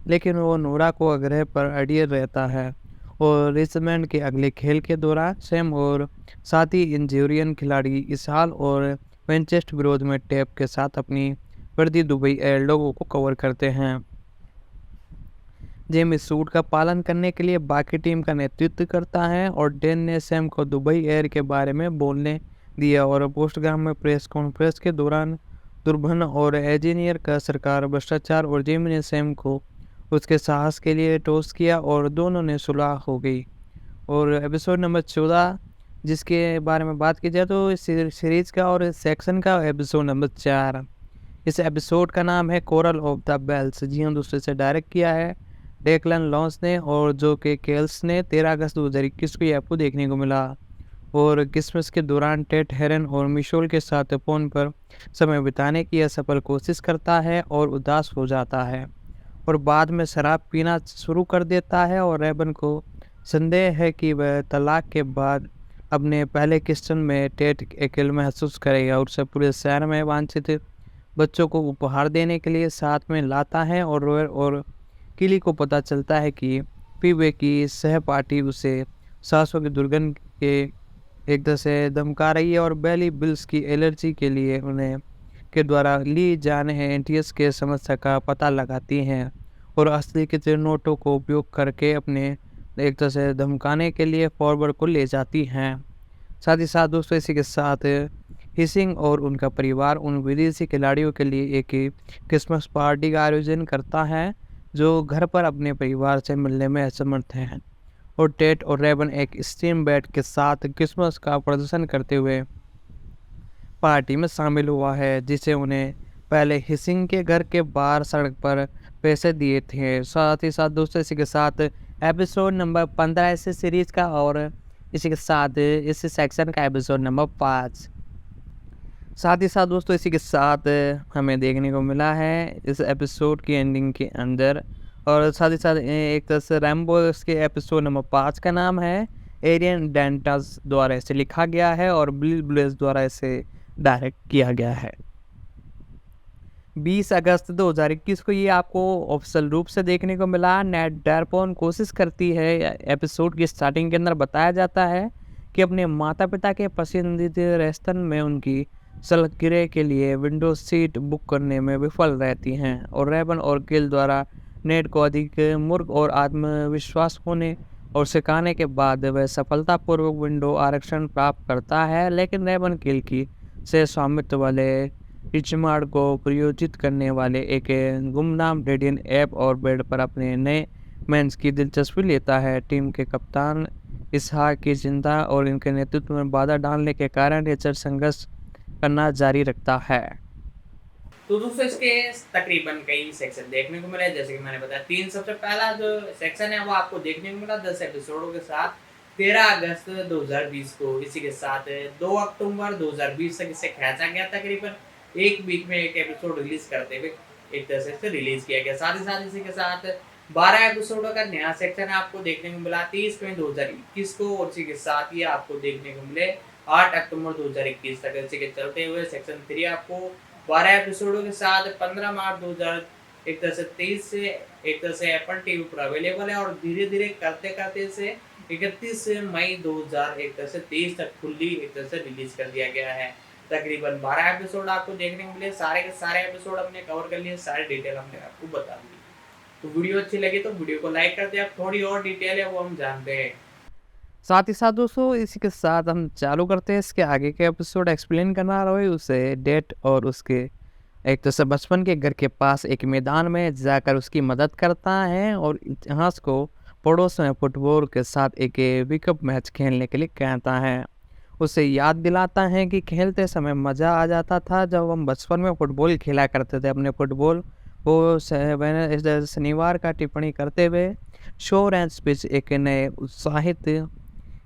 लेकिन वो नोरा को आग्रह पर अड़िए रहता है और रिचमंड के अगले खेल के दौरान सैम और साथी इंजूरियन खिलाड़ी इसहाल और मैनचेस्टर विरोध में टेप के साथ अपनी वर्दी दुबई एयर लोगों को कवर करते हैं। जेमी सूट का पालन करने के लिए बाकी टीम का नेतृत्व करता है और डेन ने सैम को दुबई एयर के बारे में बोलने दिया और पोस्टग्राम में प्रेस कॉन्फ्रेंस के दौरान दुर्भन और इंजीनियर का सरकार भ्रष्टाचार और जेमी ने सैम को उसके साहस के लिए टोस्ट किया और दोनों ने सुलह हो गई। और एपिसोड नंबर 14 जिसके बारे में बात की जाए तो इस सीरीज का और इस सेक्शन का एपिसोड नंबर 4। इस एपिसोड का नाम है कोरल ऑफ द बेल्स। जी हाँ दोस्तों, इसे डायरेक्ट किया है डेक्लन लॉन्स ने और जो के केल्स ने। 13 अगस्त 2021 को ये आपको देखने को मिला। और क्रिसमस के दौरान टेट हेरन और मिशोल के साथ फोन पर समय बिताने की असफल कोशिश करता है और उदास हो जाता है और बाद में शराब पीना शुरू कर देता है। और रेबन को संदेह है कि वह तलाक के बाद अपने पहले किस्टन में टेट अकेले महसूस करेगा और उसे पूरे शहर में वांछित बच्चों को उपहार देने के लिए साथ में लाता है। और रोयर और किली को पता चलता है कि पीवे की सहपाठी उसे सांसों की दुर्गंध के एक तरह से धमका रही है और बेली बिल्स की एलर्जी के लिए उन्हें के द्वारा ली जाने एंटीएस के समस्या का पता लगाती हैं और असली के नोटों को उपयोग करके अपने एक तरह से धमकाने के लिए फॉरवर्ड को ले जाती हैं। साथ ही साथ दोस्तों इसी के साथ हिसिंग और उनका परिवार उन विदेशी खिलाड़ियों के लिए एक क्रिसमस पार्टी का आयोजन करता है जो घर पर अपने परिवार से मिलने में असमर्थ हैं। और टेट और रेबन एक स्टीम बैट के साथ क्रिसमस का प्रदर्शन करते हुए पार्टी में शामिल हुआ है जिसे उन्हें पहले हिसिंग के घर के बाहर सड़क पर पैसे दिए थे। साथ ही साथ दोस्तों इसी के साथ एपिसोड नंबर 15 इस सीरीज का और इसी के साथ इस सेक्शन का एपिसोड नंबर 5। साथ ही साथ दोस्तों इसी के साथ हमें देखने को मिला है इस एपिसोड की एंडिंग के अंदर। और साथ ही साथ एक तरह से रैम्बो इसके एपिसोड नंबर 5 का नाम है एरियन डेंटस द्वारा इसे लिखा गया है और बिल ब्लेस द्वारा इसे डायरेक्ट किया गया है। 20 अगस्त 2021 को ये आपको ऑफिशियल रूप से देखने को मिला। नेट डारपोन कोशिश करती है, एपिसोड की स्टार्टिंग के अंदर बताया जाता है कि अपने माता पिता के पसंदीदा रेस्तरां में उनकी सालगिरह के लिए विंडो सीट बुक करने में विफल रहती हैं और रेबन और किल द्वारा नेट को अधिक मूर्ख और आत्मविश्वास होने और सिखाने के बाद वह सफलतापूर्वक विंडो आरक्षण प्राप्त करता है। लेकिन रेबन किल की से स्वामित्व वाले रिचमार्ड को प्रयोजित करने वाले एक गुमनाम डेडियन ऐप और बेड पर अपने नए मेंस की दिलचस्पी लेता है। टीम के कप्तान इसहाक की चिंता और इनके नेतृत्व में बाधा डालने के कारण रिचर्ड संघर्ष करना जारी रखता है। तो दोस्तों इसके तकरीबन कई सेक्शन देखने को मिले, जैसे कि मैंने बताया 3 सबसे पहला जो सेक्शन है वो आपको देखने को मिला 10 एपिसोडों के साथ 13 अगस्त 2020 को। इसी के साथ 2 अक्टूबर 2020 तक इसे खींचा गया, तकरीबन एक वीक में एक एपिसोड रिलीज करते हुए एक तरह से इसे रिलीज किया गया। साथ ही साथ इसी के साथ 12 एपिसोडों का नया सेक्शन आपको देखने को मिला 30 मई 2021 को और इसी के साथ ही आपको देखने को मिले 8 अक्टूबर 2021 तक। इसी के चलते हुए सेक्शन 3 आपको 12 एपिसोडों के साथ 15 मार्च 2023 से एक तरह से एप्पल टीवी पर अवेलेबल है और धीरे धीरे करते करते इसे 31 मई 2023 तक फुल्ली एक तरह से रिलीज कर दिया गया है। तकरीबन 12 एपिसोड आपको देखने को मिले, सारे के सारे एपिसोड हमने कवर कर लिए, सारे डिटेल हमने आपको बता दी। तो वीडियो अच्छी लगी तो वीडियो को लाइक कर दे। आप थोड़ी और डिटेल है वो हम जानते हैं। साथ ही साथ दोस्तों इसी के साथ हम चालू करते हैं इसके आगे के एपिसोड एक्सप्लेन करना रहे उसे डेट और उसके एक तो से बचपन के घर के पास एक मैदान में जाकर उसकी मदद करता है और इतिहास को पड़ोस में फुटबॉल के साथ एक विकअप मैच खेलने के लिए कहता है। उसे याद दिलाता है कि खेलते समय मज़ा आ जाता था जब हम बचपन में फुटबॉल खेला करते थे। अपने फुटबॉल को शनिवार का टिप्पणी करते हुए शोर एंड स्पीच एक नए उत्साहित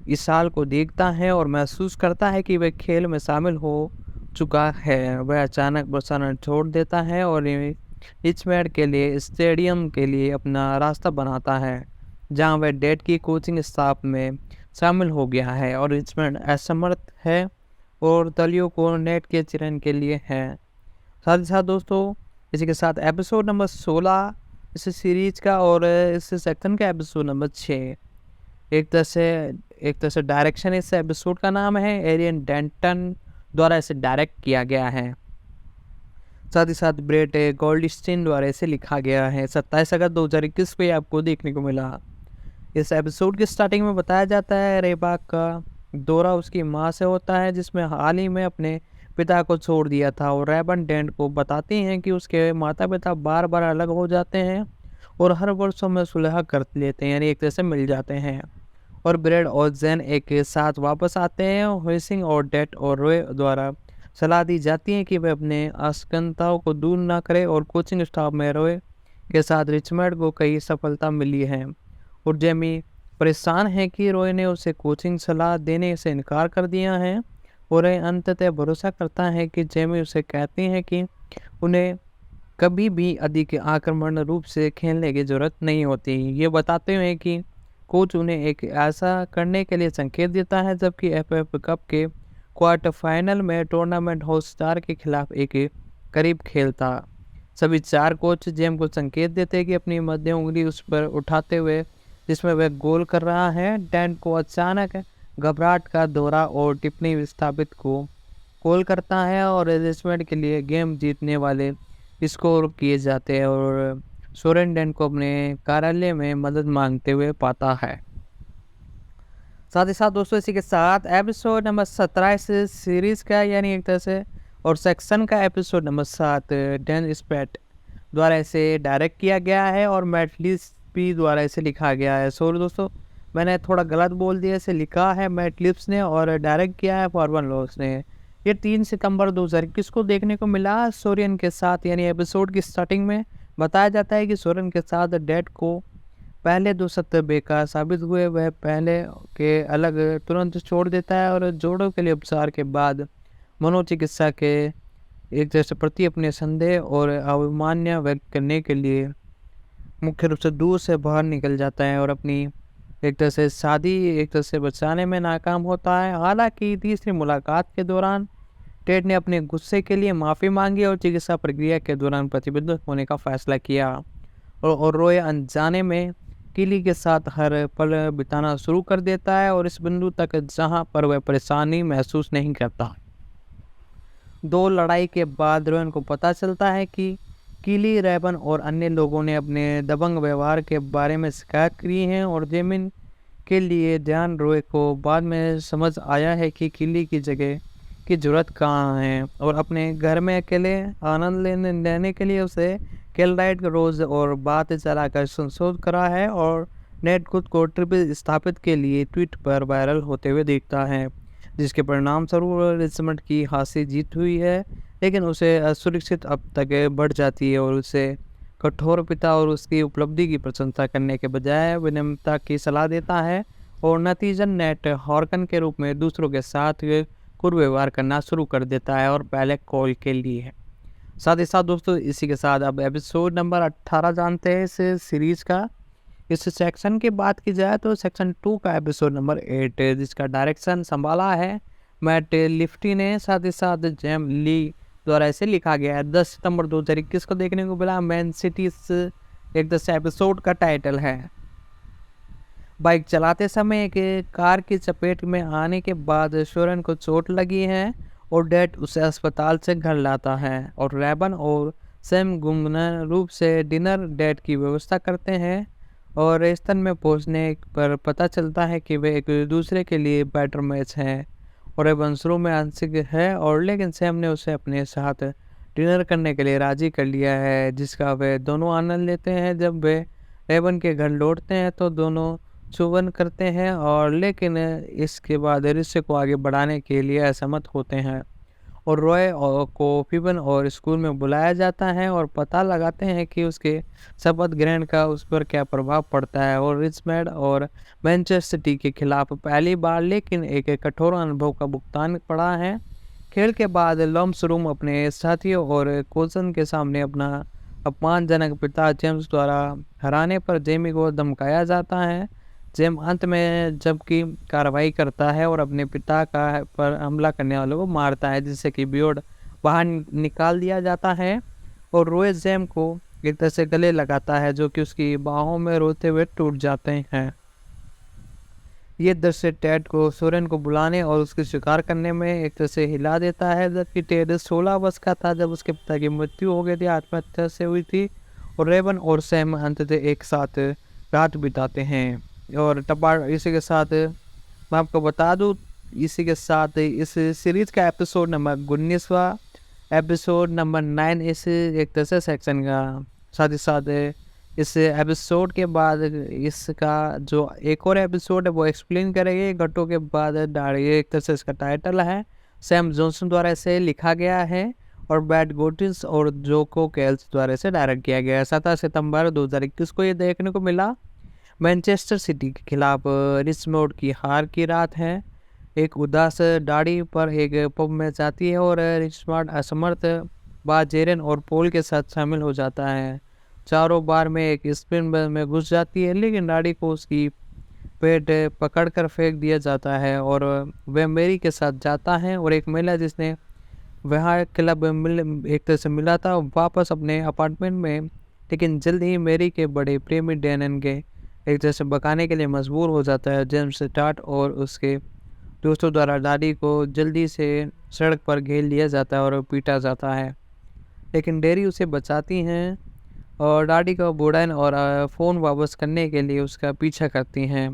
इसाल को देखता है और महसूस करता है कि वह खेल में शामिल हो चुका है। वह अचानक बरसाना छोड़ देता है और रिचमंड के लिए स्टेडियम के लिए अपना रास्ता बनाता है जहां वह डेट की कोचिंग स्टाफ में शामिल हो गया है और रिचमंड असमर्थ है और दलियों को नेट के चयन के लिए है। साथ ही साथ दोस्तों इसी के साथ एपिसोड नंबर 16 इस सीरीज़ का और इस सेक्शन का एपिसोड नंबर 6। एक तरह से डायरेक्शन इस एपिसोड का नाम है, एरियन डेंटन द्वारा इसे डायरेक्ट किया गया है। साथ ही साथ ब्रेट गोल्डस्टीन द्वारा इसे लिखा गया है। 27 अगस्त 2021 को ये आपको देखने को मिला। इस एपिसोड की स्टार्टिंग में बताया जाता है रेबा का दौरा उसकी माँ से होता है, जिसमें हाल ही में अपने पिता को छोड़ दिया था, और रेबन डेंट को बताती हैं कि उसके माता पिता बार बार अलग हो जाते हैं और हर वर्षों में सुलह कर लेते हैं, यानी एक तरह से मिल जाते हैं। और ब्रेड और जेन एक साथ वापस आते हैं। हुइसिंग और डेट और रॉय द्वारा सलाह दी जाती है कि वे अपने आशंकाओं को दूर ना करें, और कोचिंग स्टाफ में रॉय के साथ रिचमंड को कई सफलता मिली है, और जेमी परेशान है कि रॉय ने उसे कोचिंग सलाह देने से इनकार कर दिया है, और रॉय अंततः भरोसा करता है कि जेमी उसे कहती है कि उन्हें कभी भी अधिक आक्रामक रूप से खेलने की जरूरत नहीं होती। ये बताते हुए कि कोच उन्हें एक ऐसा करने के लिए संकेत देता है, जबकि एफएफ कप के क्वार्टर फाइनल में टूर्नामेंट होस्ट स्टार के खिलाफ एक करीब खेलता। सभी 4 कोच जेम को संकेत देते हैं कि अपनी मध्य उंगली उस पर उठाते हुए जिसमें वह गोल कर रहा है। डैन को अचानक घबराहट का दौरा और टिप्पणी विस्थापित को कॉल करता है, और रिचमंड के लिए गेम जीतने वाले स्कोर किए जाते हैं, और सोरेन डैन को अपने कार्यालय में मदद मांगते हुए पाता है। साथ ही साथ दोस्तों इसी के साथ एपिसोड नंबर 17 इस सीरीज़ का, यानी एक तरह से और सेक्शन का एपिसोड नंबर 7 डैन स्पैट द्वारा इसे डायरेक्ट किया गया है, और मैट लिप्स द्वारा इसे लिखा गया है। सॉरी दोस्तों, मैंने थोड़ा गलत बोल दिया, इसे लिखा है मैट लिप्स ने और डायरेक्ट किया है फॉरवन लॉस ने। ये 3 सितंबर 2021 को देखने को मिला सोरेन के साथ, यानी एपिसोड की स्टार्टिंग में बताया जाता है कि सोरेन के साथ डेट को पहले 2 सत्र बेकार साबित हुए। वह पहले के अलग तुरंत छोड़ देता है, और जोड़ों के लिए उपचार के बाद मनोचिकित्सा के एक तरह से प्रति अपने संदेह और अवमान्य व्यक्त करने के लिए मुख्य रूप से दूर से बाहर निकल जाता है, और अपनी एक तरह से शादी एक तरह से बचाने में नाकाम होता है। हालांकि तीसरी मुलाकात के दौरान टेड ने अपने गुस्से के लिए माफ़ी मांगी और चिकित्सा प्रक्रिया के दौरान प्रतिबद्ध होने का फैसला किया, और रॉय अनजाने में किली के साथ हर पल बिताना शुरू कर देता है, और इस बिंदु तक जहां पर वह परेशानी महसूस नहीं करता। 2 लड़ाई के बाद रोहन को पता चलता है कि किली, रेबन और अन्य लोगों ने अपने दबंग व्यवहार के बारे में शिकायत की है, और जेमिन के लिए ध्यान रॉय को बाद में समझ आया है कि किली की जगह की जरूरत कहाँ है, और अपने घर में अकेले आनंद लेने के लिए उसे केलराइट रोज और बात चलाकर संशोध करा है, और नेट खुद को ट्रिपल स्थापित के लिए ट्वीट पर वायरल होते हुए देखता है, जिसके परिणाम स्वरूप रिचमंड की हासिल जीत हुई है, लेकिन उसे असुरक्षित अब तक बढ़ जाती है, और उसे कठोर पिता और उसकी उपलब्धि की प्रशंसा करने के बजाय विनम्रता की सलाह देता है, और नतीजन नेट हॉर्कन के रूप में दूसरों के साथ कुव्यवहार करना शुरू कर देता है, और पहले कॉल के लिए। साथ ही साथ दोस्तों इसी के साथ अब एपिसोड नंबर 18 जानते हैं इस सीरीज़ का। इस सेक्शन की बात की जाए तो सेक्शन 2 का एपिसोड नंबर 8 जिसका डायरेक्शन संभाला है मैट लिफ्टी ने, साथ ही साथ जेम ली द्वारा इसे लिखा गया है। 10 सितंबर 2021 को देखने को मिला। मैन सिटी एक 10 एपिसोड का टाइटल है। बाइक चलाते समय एक कार की चपेट में आने के बाद शोरन को चोट लगी है, और डेट उसे अस्पताल से घर लाता है, और रेबन और सैम गुमनाम रूप से डिनर डेट की व्यवस्था करते हैं, और रेस्तन में पहुंचने पर पता चलता है कि वे एक दूसरे के लिए बेटर मैच हैं, और रेबन शुरू में आंशिक है, और लेकिन सैम ने उसे अपने साथ डिनर करने के लिए राजी कर लिया है, जिसका वे दोनों आनंद लेते हैं। जब वे रेबन के घर लौटते हैं तो दोनों चुवन करते हैं, और लेकिन इसके बाद रिश्ते को आगे बढ़ाने के लिए असहमत होते हैं, और रॉय को फिबन और स्कूल में बुलाया जाता है, और पता लगाते हैं कि उसके शपथ ग्रहण का उस पर क्या प्रभाव पड़ता है, और रिचमंड और मैनचेस्टर सिटी के खिलाफ पहली बार लेकिन एक कठोर अनुभव का भुगतान पड़ा है। खेल के बाद लम्स रूम अपने साथियों और कोचन के सामने अपना अपमानजनक पिता जेम्स द्वारा हराने पर जेमी को धमकाया जाता है। जेम अंत में जबकि कार्रवाई करता है और अपने पिता का पर हमला करने वालों को मारता है, जिससे कि बियर्ड बाहर निकाल दिया जाता है, और रोय जेम को एक तरह से गले लगाता है, जो कि उसकी बाहों में रोते हुए टूट जाते हैं। ये दृश्य टेड को सोरेन को बुलाने और उसकी स्वीकार करने में एक तरह से हिला देता है, जबकि टेड 16 वर्ष का था जब उसके पिता की मृत्यु हो गई थी, आत्महत्या से हुई थी। और रेवन और सैम अंततः एक साथ रात बिताते हैं। और टपार इसी के साथ मैं आपको बता दूं, इसी के साथ इस सीरीज का एपिसोड नंबर 19वां, एपिसोड नंबर 9 इस एक तरह से सेक्शन का। साथ ही साथ इस एपिसोड के बाद इसका जो एक और एपिसोड है वो एक्सप्लेन करेंगे घटों के बाद दाढ़ी, एक तरह से इसका टाइटल है। सैम जॉनसन द्वारा इसे लिखा गया है और बैट गोटिस और जोको केल्स द्वारा इसे डायरेक्ट किया गया है। 17 सितंबर 2021 को ये देखने को मिला। मैनचेस्टर सिटी के खिलाफ रिचमोंड की हार की रात है। एक उदास दाढ़ी पर एक पब में जाती है और रिचमोंड असमर्थ बाद जेरन और पोल के साथ शामिल हो जाता है। चारों बार में एक स्पिन में घुस जाती है, लेकिन दाढ़ी को उसकी पेट पकड़कर फेंक दिया जाता है और वह मेरी के साथ जाता है और एक महिला जिसने वहाँ क्लब एक तरह से मिला था वापस अपने अपार्टमेंट में, लेकिन जल्द ही मेरी के बड़े प्रेमी डैनन के एक तरह से भगाने के लिए मजबूर हो जाता है। जेम्स स्टार्ट और उसके दोस्तों द्वारा दाढ़ी को जल्दी से सड़क पर घेर लिया जाता है और पीटा जाता है, लेकिन डेरी उसे बचाती हैं और दाढ़ी का बुड़ैन और फ़ोन वापस करने के लिए उसका पीछा करती हैं।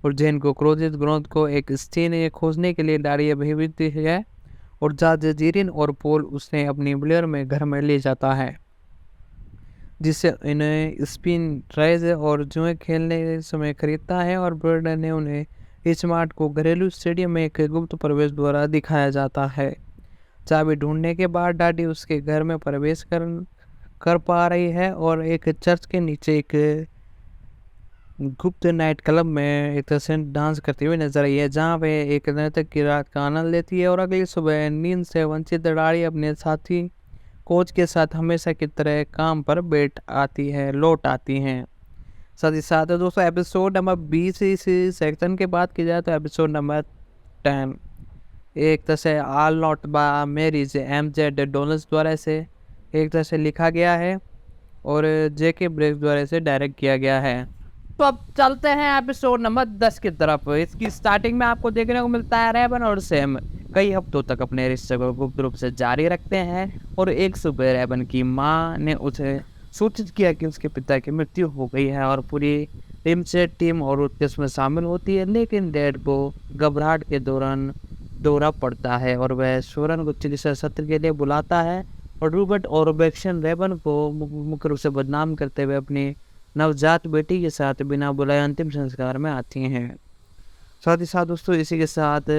और जेन को क्रोधित ग्रोथ को एक स्टेन खोजने के लिए दाढ़ी अभिवृत्त है और जज जीरिन और पोल उसे अपनी ब्लेयर में घर में ले जाता है, जिससे इन्हें स्पिन ट्राइज और जुए खेलने समय खरीदता है। और ब्रेडन ने उन्हें स्मार्ट को घरेलू स्टेडियम में एक गुप्त प्रवेश द्वारा दिखाया जाता है। चाबी ढूंढने के बाद दाढ़ी उसके घर में प्रवेश कर पा रही है और एक चर्च के नीचे एक गुप्त नाइट क्लब में एक तरह से डांस करती हुई नजर आई है, जहाँ वे एक नर्तक की रात का आनंद लेती है। और अगली सुबह नींद से वंचित दाढ़ी अपने साथी कोच के साथ हमेशा की तरह काम पर लौट आती हैं। साथ ही साथ दोस्तों एपिसोड नंबर 20 इस सेक्शन के बात की जाए तो एपिसोड नंबर 10 एक तरह से आल नॉट बा मेरीज एमजेड डोनल्स द्वारा इसे एक तरह से लिखा गया है और जेके ब्रेक द्वारा इसे डायरेक्ट किया गया है। तो अब चलते हैं एपिसोड नंबर 10 की तरफ। इसकी स्टार्टिंग में आपको देखने को मिलता है रेवन और सैम कई हफ्तों तक अपने रिश्ते को गुप्त रूप से जारी रखते हैं और एक सुबह रेवन की मां ने उसे सूचित किया कि उसके पिता की मृत्यु हो गई है और पूरी टीम और उसमें शामिल होती है। लेकिन डैड को घबराहट के दौरान दौरा पड़ता है और वह सोरेन को चिकित्सा सत्र के लिए बुलाता है और रूबर्ट और बेक्शन रेवन को मुख्य रूप से बदनाम करते हुए अपनी नवजात बेटी के साथ बिना बुलाए अंतिम संस्कार में आती हैं। साथ ही साथ दोस्तों इसी के साथ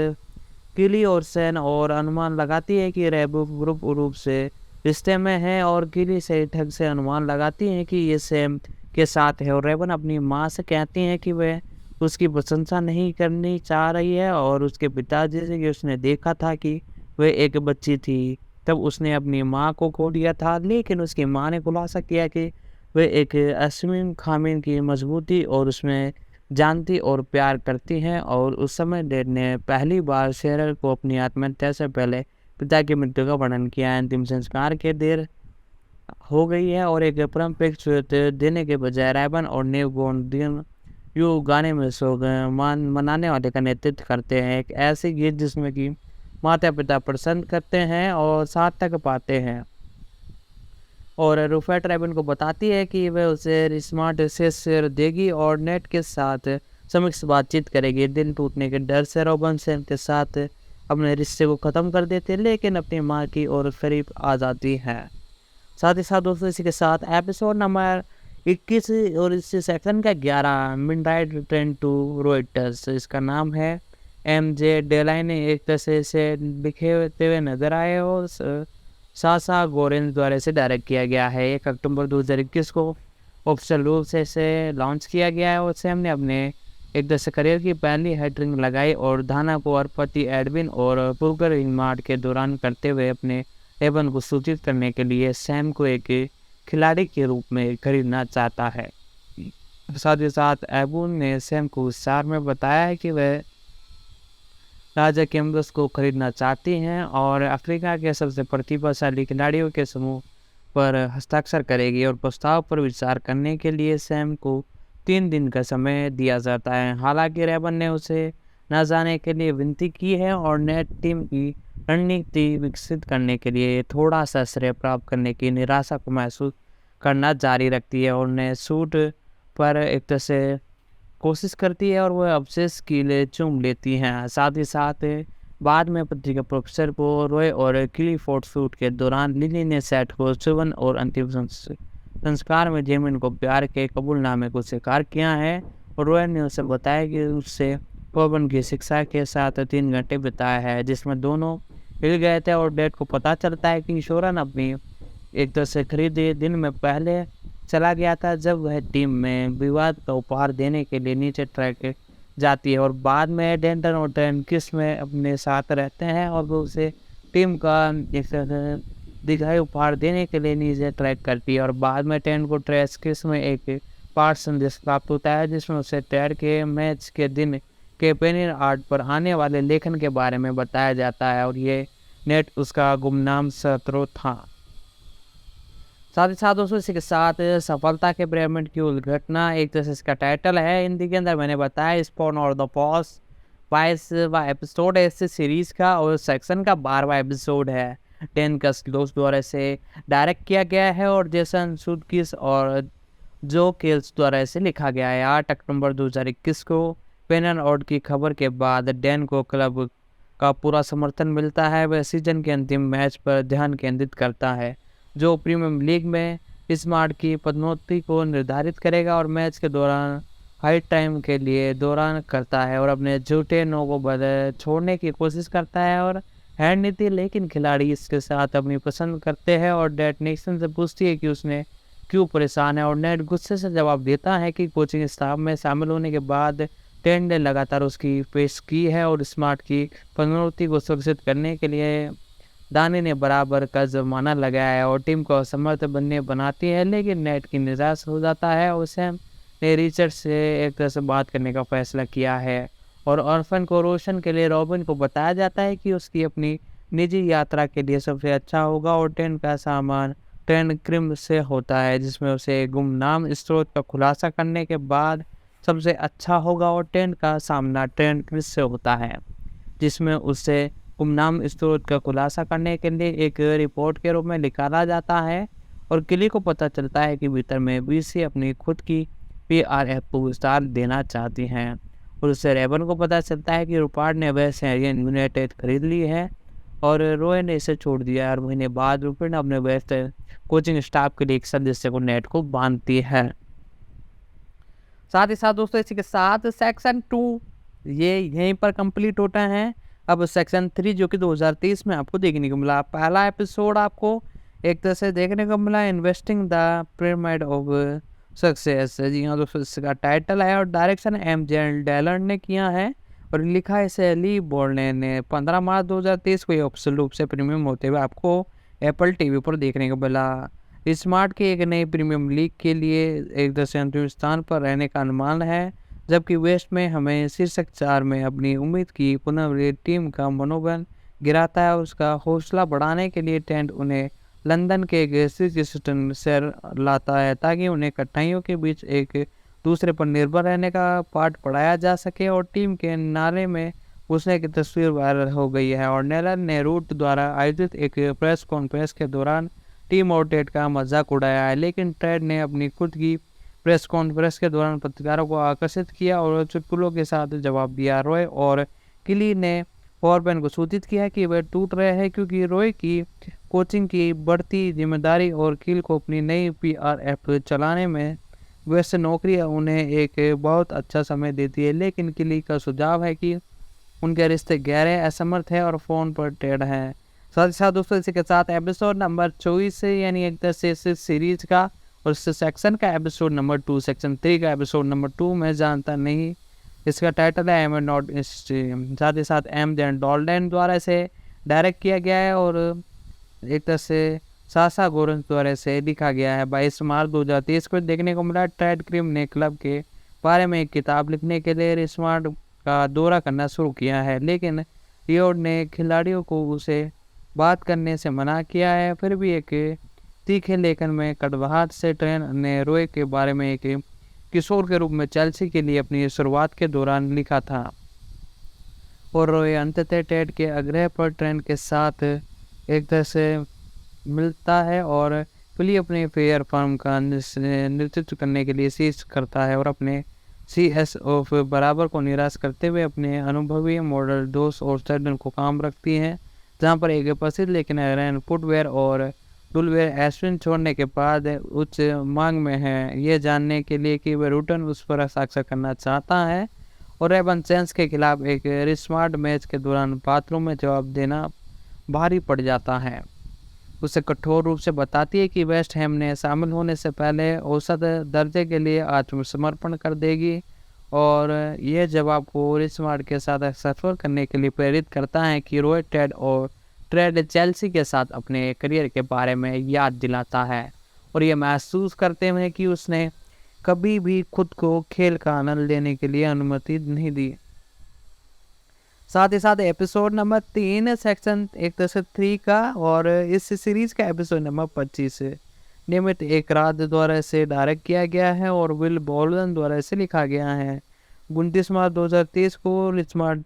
किली और सैन और अनुमान लगाती है कि रेबू ग्रुप रूप से रिश्ते में है और किली से ठग से अनुमान लगाती है कि ये सैम के साथ है और रेवन अपनी माँ से कहती हैं कि वह उसकी प्रशंसा नहीं करनी चाह रही है और उसके पिताजी से कि उसने देखा था कि वह एक बच्ची थी तब उसने अपनी माँ को खो दिया था, लेकिन उसकी माँ ने खुलासा किया कि वे एक अश्विन खामिन की मजबूती और उसमें जानती और प्यार करती हैं। और उस समय डैड ने पहली बार शेरर को अपनी आत्महत्या से पहले पिता की मृत्यु का वर्णन किया। अंतिम संस्कार के देर हो गई है और एक परम्परिक देने के बजाय रेवन और नेव गोंडियन यू गाने में मनाने वाले का नेतृत्व करते हैं, एक ऐसे गीत जिसमें कि माता पिता प्रसन्न करते हैं और सार्थक पाते हैं। और रूफेट रेवन को बताती है कि वह उसे स्मार्ट से शेयर देगी और नेट के साथ समीक्ष बातचीत करेगी। दिल टूटने के डर से रोबन सैम के साथ अपने रिश्ते को ख़त्म कर देते लेकिन अपनी माँ की ओर करीब आ जाती है। साथ ही साथ दोस्तों इसी के साथ एपिसोड नंबर 21 और इस सेक्शन का 11 मिडनाइट रिटर्न टू रोइटर्स, इसका नाम है एमजे डेलाइन एक तरह से लिखे हुए नजर आए और सासा गोरेंस द्वारा इसे डायरेक्ट किया गया है। 1 अक्टूबर 2021 को ऑफिशियल रूप से इसे लॉन्च किया गया है और सैम ने अपने एक दस करियर की पहली हैट्रिक लगाई और धाना को अर्पति एडविन और पुरगर मार्ट के दौरान करते हुए अपने एवन को सूचित करने के लिए सैम को एक खिलाड़ी के रूप में खरीदना चाहता है। साथ ही साथ एबून ने सैम को विस्तार में बताया है कि वह राजा कैम्बस को खरीदना चाहती हैं और अफ्रीका के सबसे प्रतिभाशाली खिलाड़ियों के समूह पर हस्ताक्षर करेगी और प्रस्ताव पर विचार करने के लिए सैम को 3 दिन का समय दिया जाता है। हालांकि रेबन ने उसे न जाने के लिए विनती की है और नेट टीम की रणनीति विकसित करने के लिए थोड़ा सा श्रेय प्राप्त करने की निराशा को महसूस करना जारी रखती है और उन्हें सूट पर एक तरह से कोशिश करती है और वह अवशेष कीले चूम लेती हैं। साथ ही साथ बाद में पत्रिका प्रोफेसर को रॉय और क्लिफोर्ड शूट के दौरान लिली ने सेट को चुवन और अंतिम संस्कार में जेमिन को प्यार के कबूलनामे को स्वीकार किया है और रॉय ने उसे बताया कि उससे कोबन की शिक्षा के साथ 3 घंटे बिताया है, जिसमें दोनों हिल गए थे। और डेट को पता चलता है कि शोरन अपनी एक तरह से खरीदे दिन में पहले चला गया था जब वह टीम में विवाद का उपहार देने के लिए नीचे ट्रैक जाती है और बाद में डेंटन और ट्रेन किस में अपने साथ रहते हैं और वो उसे टीम का एक तरह से दिखाई उपहार देने के लिए नीचे ट्रैक करती है और बाद में टेन को ट्रेस किस में एक पार्ट संदेश प्राप्त होता है जिसमें उसे टेड के मैच के दिन के पेनियर आर्ट पर आने वाले लेखन के बारे में बताया जाता है और ये नेट उसका गुमनाम स्रोत था। साथ ही साथ दोस्तों इसी के साथ सफलता के पिरामिड की उद्घटना एक तरह से इसका टाइटल है। हिंदी के अंदर मैंने बताया स्पॉन और द पॉस 22वां एपिसोड है इस सीरीज का और सेक्शन का 12वां एपिसोड है। 10 का स्लोस द्वारा से डायरेक्ट किया गया है और जेसन सुडकिस और जो केल्स द्वारा इसे लिखा गया है। 8 अक्टूबर 2021 को पेनन आउट की खबर के बाद डैन को क्लब का पूरा समर्थन मिलता है। वह सीजन के अंतिम मैच पर ध्यान केंद्रित करता है जो प्रीमियर लीग में स्मार्ट की पदोन्नति को निर्धारित करेगा और मैच के दौरान हाई टाइम के लिए दौरान करता है और अपने झूठे नो को छोड़ने की कोशिश करता है और हैंड नीति, लेकिन खिलाड़ी इसके साथ अपनी पसंद करते हैं और डेट नेक्सन से पूछती है कि उसने क्यों परेशान है और नेट गुस्से से जवाब देता है कि कोचिंग स्टाफ में शामिल होने के बाद टेन ने लगातार उसकी पेश की है और स्मार्ट की पदोन्नति को सुरक्षित करने के लिए दानी ने बराबर का जुर्माना लगाया है और टीम को असमर्थ बनने बनाती है। लेकिन नेट की निराश हो जाता है और सैम ने रिचर्ड से एक तरह से बात करने का फैसला किया है और ऑर्फन को रोशन के लिए रॉबिन को बताया जाता है कि उसकी अपनी निजी यात्रा के लिए सबसे अच्छा होगा और टेन का सामान ट्रेन क्रिम से होता है जिसमें उसे गुमनाम स्रोत का खुलासा करने के बाद सबसे अच्छा होगा और टेन का सामना ट्रेन क्रिस से होता है जिसमें उसे गुमनाम स्रोत का खुलासा करने के लिए एक रिपोर्ट के रूप में निकाला जाता है और किली को पता चलता है कि भीतर में बीसी अपनी खुद की PRF को विस्तार देना चाहती हैं और उससे रेबन को पता चलता है कि रूपार्ड ने वेस्ट एरियन यूनाइटेड खरीद ली है और रॉय ने इसे छोड़ दिया और महीने बाद रूपार्ड ने अपने वेस्ट कोचिंग स्टाफ के लिए एक सदस्य को नेट को बांधती है। साथ ही साथ दोस्तों इसी के साथ सेक्शन 2 ये यहीं पर कंप्लीट होता है। अब सेक्शन 3 जो कि 2023 में आपको देखने को मिला। पहला एपिसोड आपको एक तरह से देखने को मिला investing the pyramid of success. जी हाँ दोस्तों इसका टाइटल है और डायरेक्शन MJ डेलर ने किया है और लिखा है इसे ली बोर्ने ने। 15 मार्च 2023 को ये ऑफिशियल रूप से प्रीमियम होते हुए आपको एप्पल TV पर देखने को मिला। स्मार्ट के एक नई प्रीमियम लीग के लिए एक तरह से अंतिम स्थान पर रहने का अनुमान है जबकि वेस्ट में हमें शीर्षक 4 में अपनी उम्मीद की पुनर्वृत्ति टीम का मनोबल गिराता है और उसका हौसला बढ़ाने के लिए टेंट उन्हें लंदन के एक सिटी से लाता है ताकि उन्हें कठिनाइयों के बीच एक दूसरे पर निर्भर रहने का पाठ पढ़ाया जा सके और टीम के नारे में घुसने की तस्वीर वायरल हो गई है और नेलन ने रूट द्वारा आयोजित एक प्रेस कॉन्फ्रेंस के दौरान टीम और टेड का मजाक उड़ाया है। लेकिन टेड ने अपनी खुद की प्रेस कॉन्फ्रेंस के दौरान पत्रकारों को आकर्षित किया और चुटकुलों के साथ जवाब दिया। रॉय और किली ने फॉरबैन को सूचित किया कि वे टूट रहे हैं क्योंकि रॉय की कोचिंग की बढ़ती जिम्मेदारी और किल को अपनी नई PRF चलाने में वैसे नौकरी उन्हें एक बहुत अच्छा समय देती है। लेकिन किली का सुझाव है कि उनके रिश्ते गहरे असमर्थ है और फ़ोन पर टेड है। साथ ही साथ दोस्तों इसी के साथ एपिसोड नंबर 24 यानी एक तरह से इस सीरीज का और इस सेक्शन का एपिसोड नंबर 2 सेक्शन 3 का एपिसोड नंबर 2 मैं जानता नहीं इसका टाइटल है एम नॉट स्ट्रीम। साथ ही साथ MJ डॉल्डन द्वारा इसे डायरेक्ट किया गया है और एक तरह से सासा गोरंस द्वारा से लिखा गया है। 22 मार्च 2023 को देखने को मिला। टेड क्रिम ने क्लब के बारे में एक किताब लिखने के लिए स्मार्ट का दौरा करना शुरू किया है लेकिन रियोड ने खिलाड़ियों को उसे बात करने से मना किया है। फिर भी एक तीखे लेखन में कड़वाहट से ट्रेन ने रॉय के बारे में एक किशोर के रूप में चेल्सी के लिए अपनी शुरुआत के दौरान लिखा था, और रॉय अंततः टेड के आग्रह पर ट्रेन के साथ एक तरह से मिलता है और पुली अपने फेयर फर्म का नेतृत्व करने के लिए शीर्ष करता है और अपने CSO बराबर को निराश करते हुए अपने अनुभवी मॉडल दोस्त और सर्जन को काम रखती हैं, जहां पर एक प्रसिद्ध लेकिन रैन फुटवेयर और डुलवेयर एस्विन छोड़ने के बाद उच्च मांग में है, ये जानने के लिए कि वह रूटन उस पर हस्ताक्षर करना चाहता है और एवन चेंस के खिलाफ एक रिस्मार्ट मैच के दौरान बाथरूम में जवाब देना भारी पड़ जाता है। उसे कठोर रूप से बताती है कि वेस्ट हैम ने शामिल होने से पहले औसत दर्जे के लिए आत्मसमर्पण कर देगी, और यह जवाब को रिचमार्ड के साथ सफर करने के लिए प्रेरित करता है कि रॉय टेड और ट्रेड चेल्सी के साथ अपने करियर के बारे में याद दिलाता है और ये महसूस करते हैं कि उसने कभी भी खुद को खेल का आनंद लेने के लिए अनुमति नहीं दी। साथ ही साथ एपिसोड नंबर 3 सेक्शन 1-3 का और इस सीरीज का एपिसोड नंबर 25 नियमित एक रात द्वारा इसे डायरेक्ट किया गया है और विल बॉल्डन द्वारा इसे लिखा गया है। 29 मार्च 2023 को रिचमार्ड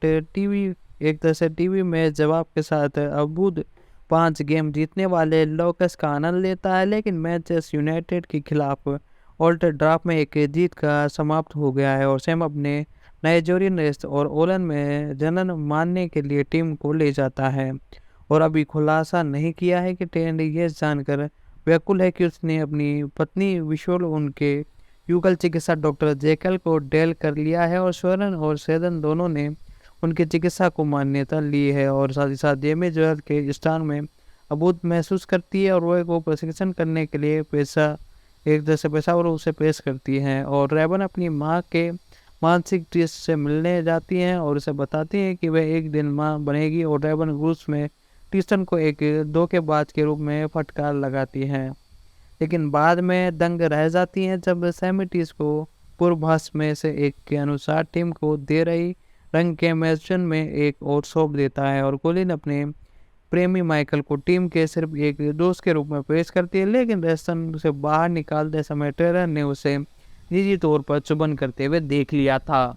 टीवी में जवाब के साथ अबूद 5 गेम जीतने वाले लोकस का आनंद लेता है, लेकिन मैनचेस्टर यूनाइटेड के खिलाफ ओल्ड ड्राफ्ट में एक जीत का समाप्त हो गया है और सैम अपने नाइजीरियन रेस और ओलन में जन्म मानने के लिए टीम को ले जाता है और अभी खुलासा नहीं किया है कि टेंड ये जानकर व्याकुल है कि उसने अपनी पत्नी विशोल उनके युगल चिकित्सा डॉक्टर जेकल को डेल कर लिया है और स्वरन और सेदन दोनों ने उनकी चिकित्सा को मान्यता ली है और साथ ही साथ जेमी जोहर के स्थान में अबूत महसूस करती है और रॉय को प्रशिक्षण करने के लिए एक तरह से पेशा और उसे पेश करती हैं और रेवन अपनी माँ के मानसिक टेस्ट से मिलने जाती हैं और उसे बताती हैं कि वह एक दिन माँ बनेगी और रेवन रूस में टीस्टन को एक धोखेबाज के रूप में फटकार लगाती हैं, लेकिन बाद में दंग रह जाती हैं जब सैमिटीज को पूर्वाभास में से एक के अनुसार टीम को दे रही रंग के मैचन में एक और सौंप देता है और कोलिन अपने प्रेमी माइकल को टीम के सिर्फ एक दोस्त के रूप में पेश करती है, लेकिन रेस्टन उसे बाहर निकालते समय टेरर ने उसे निजी तौर पर चुभन करते हुए देख लिया था।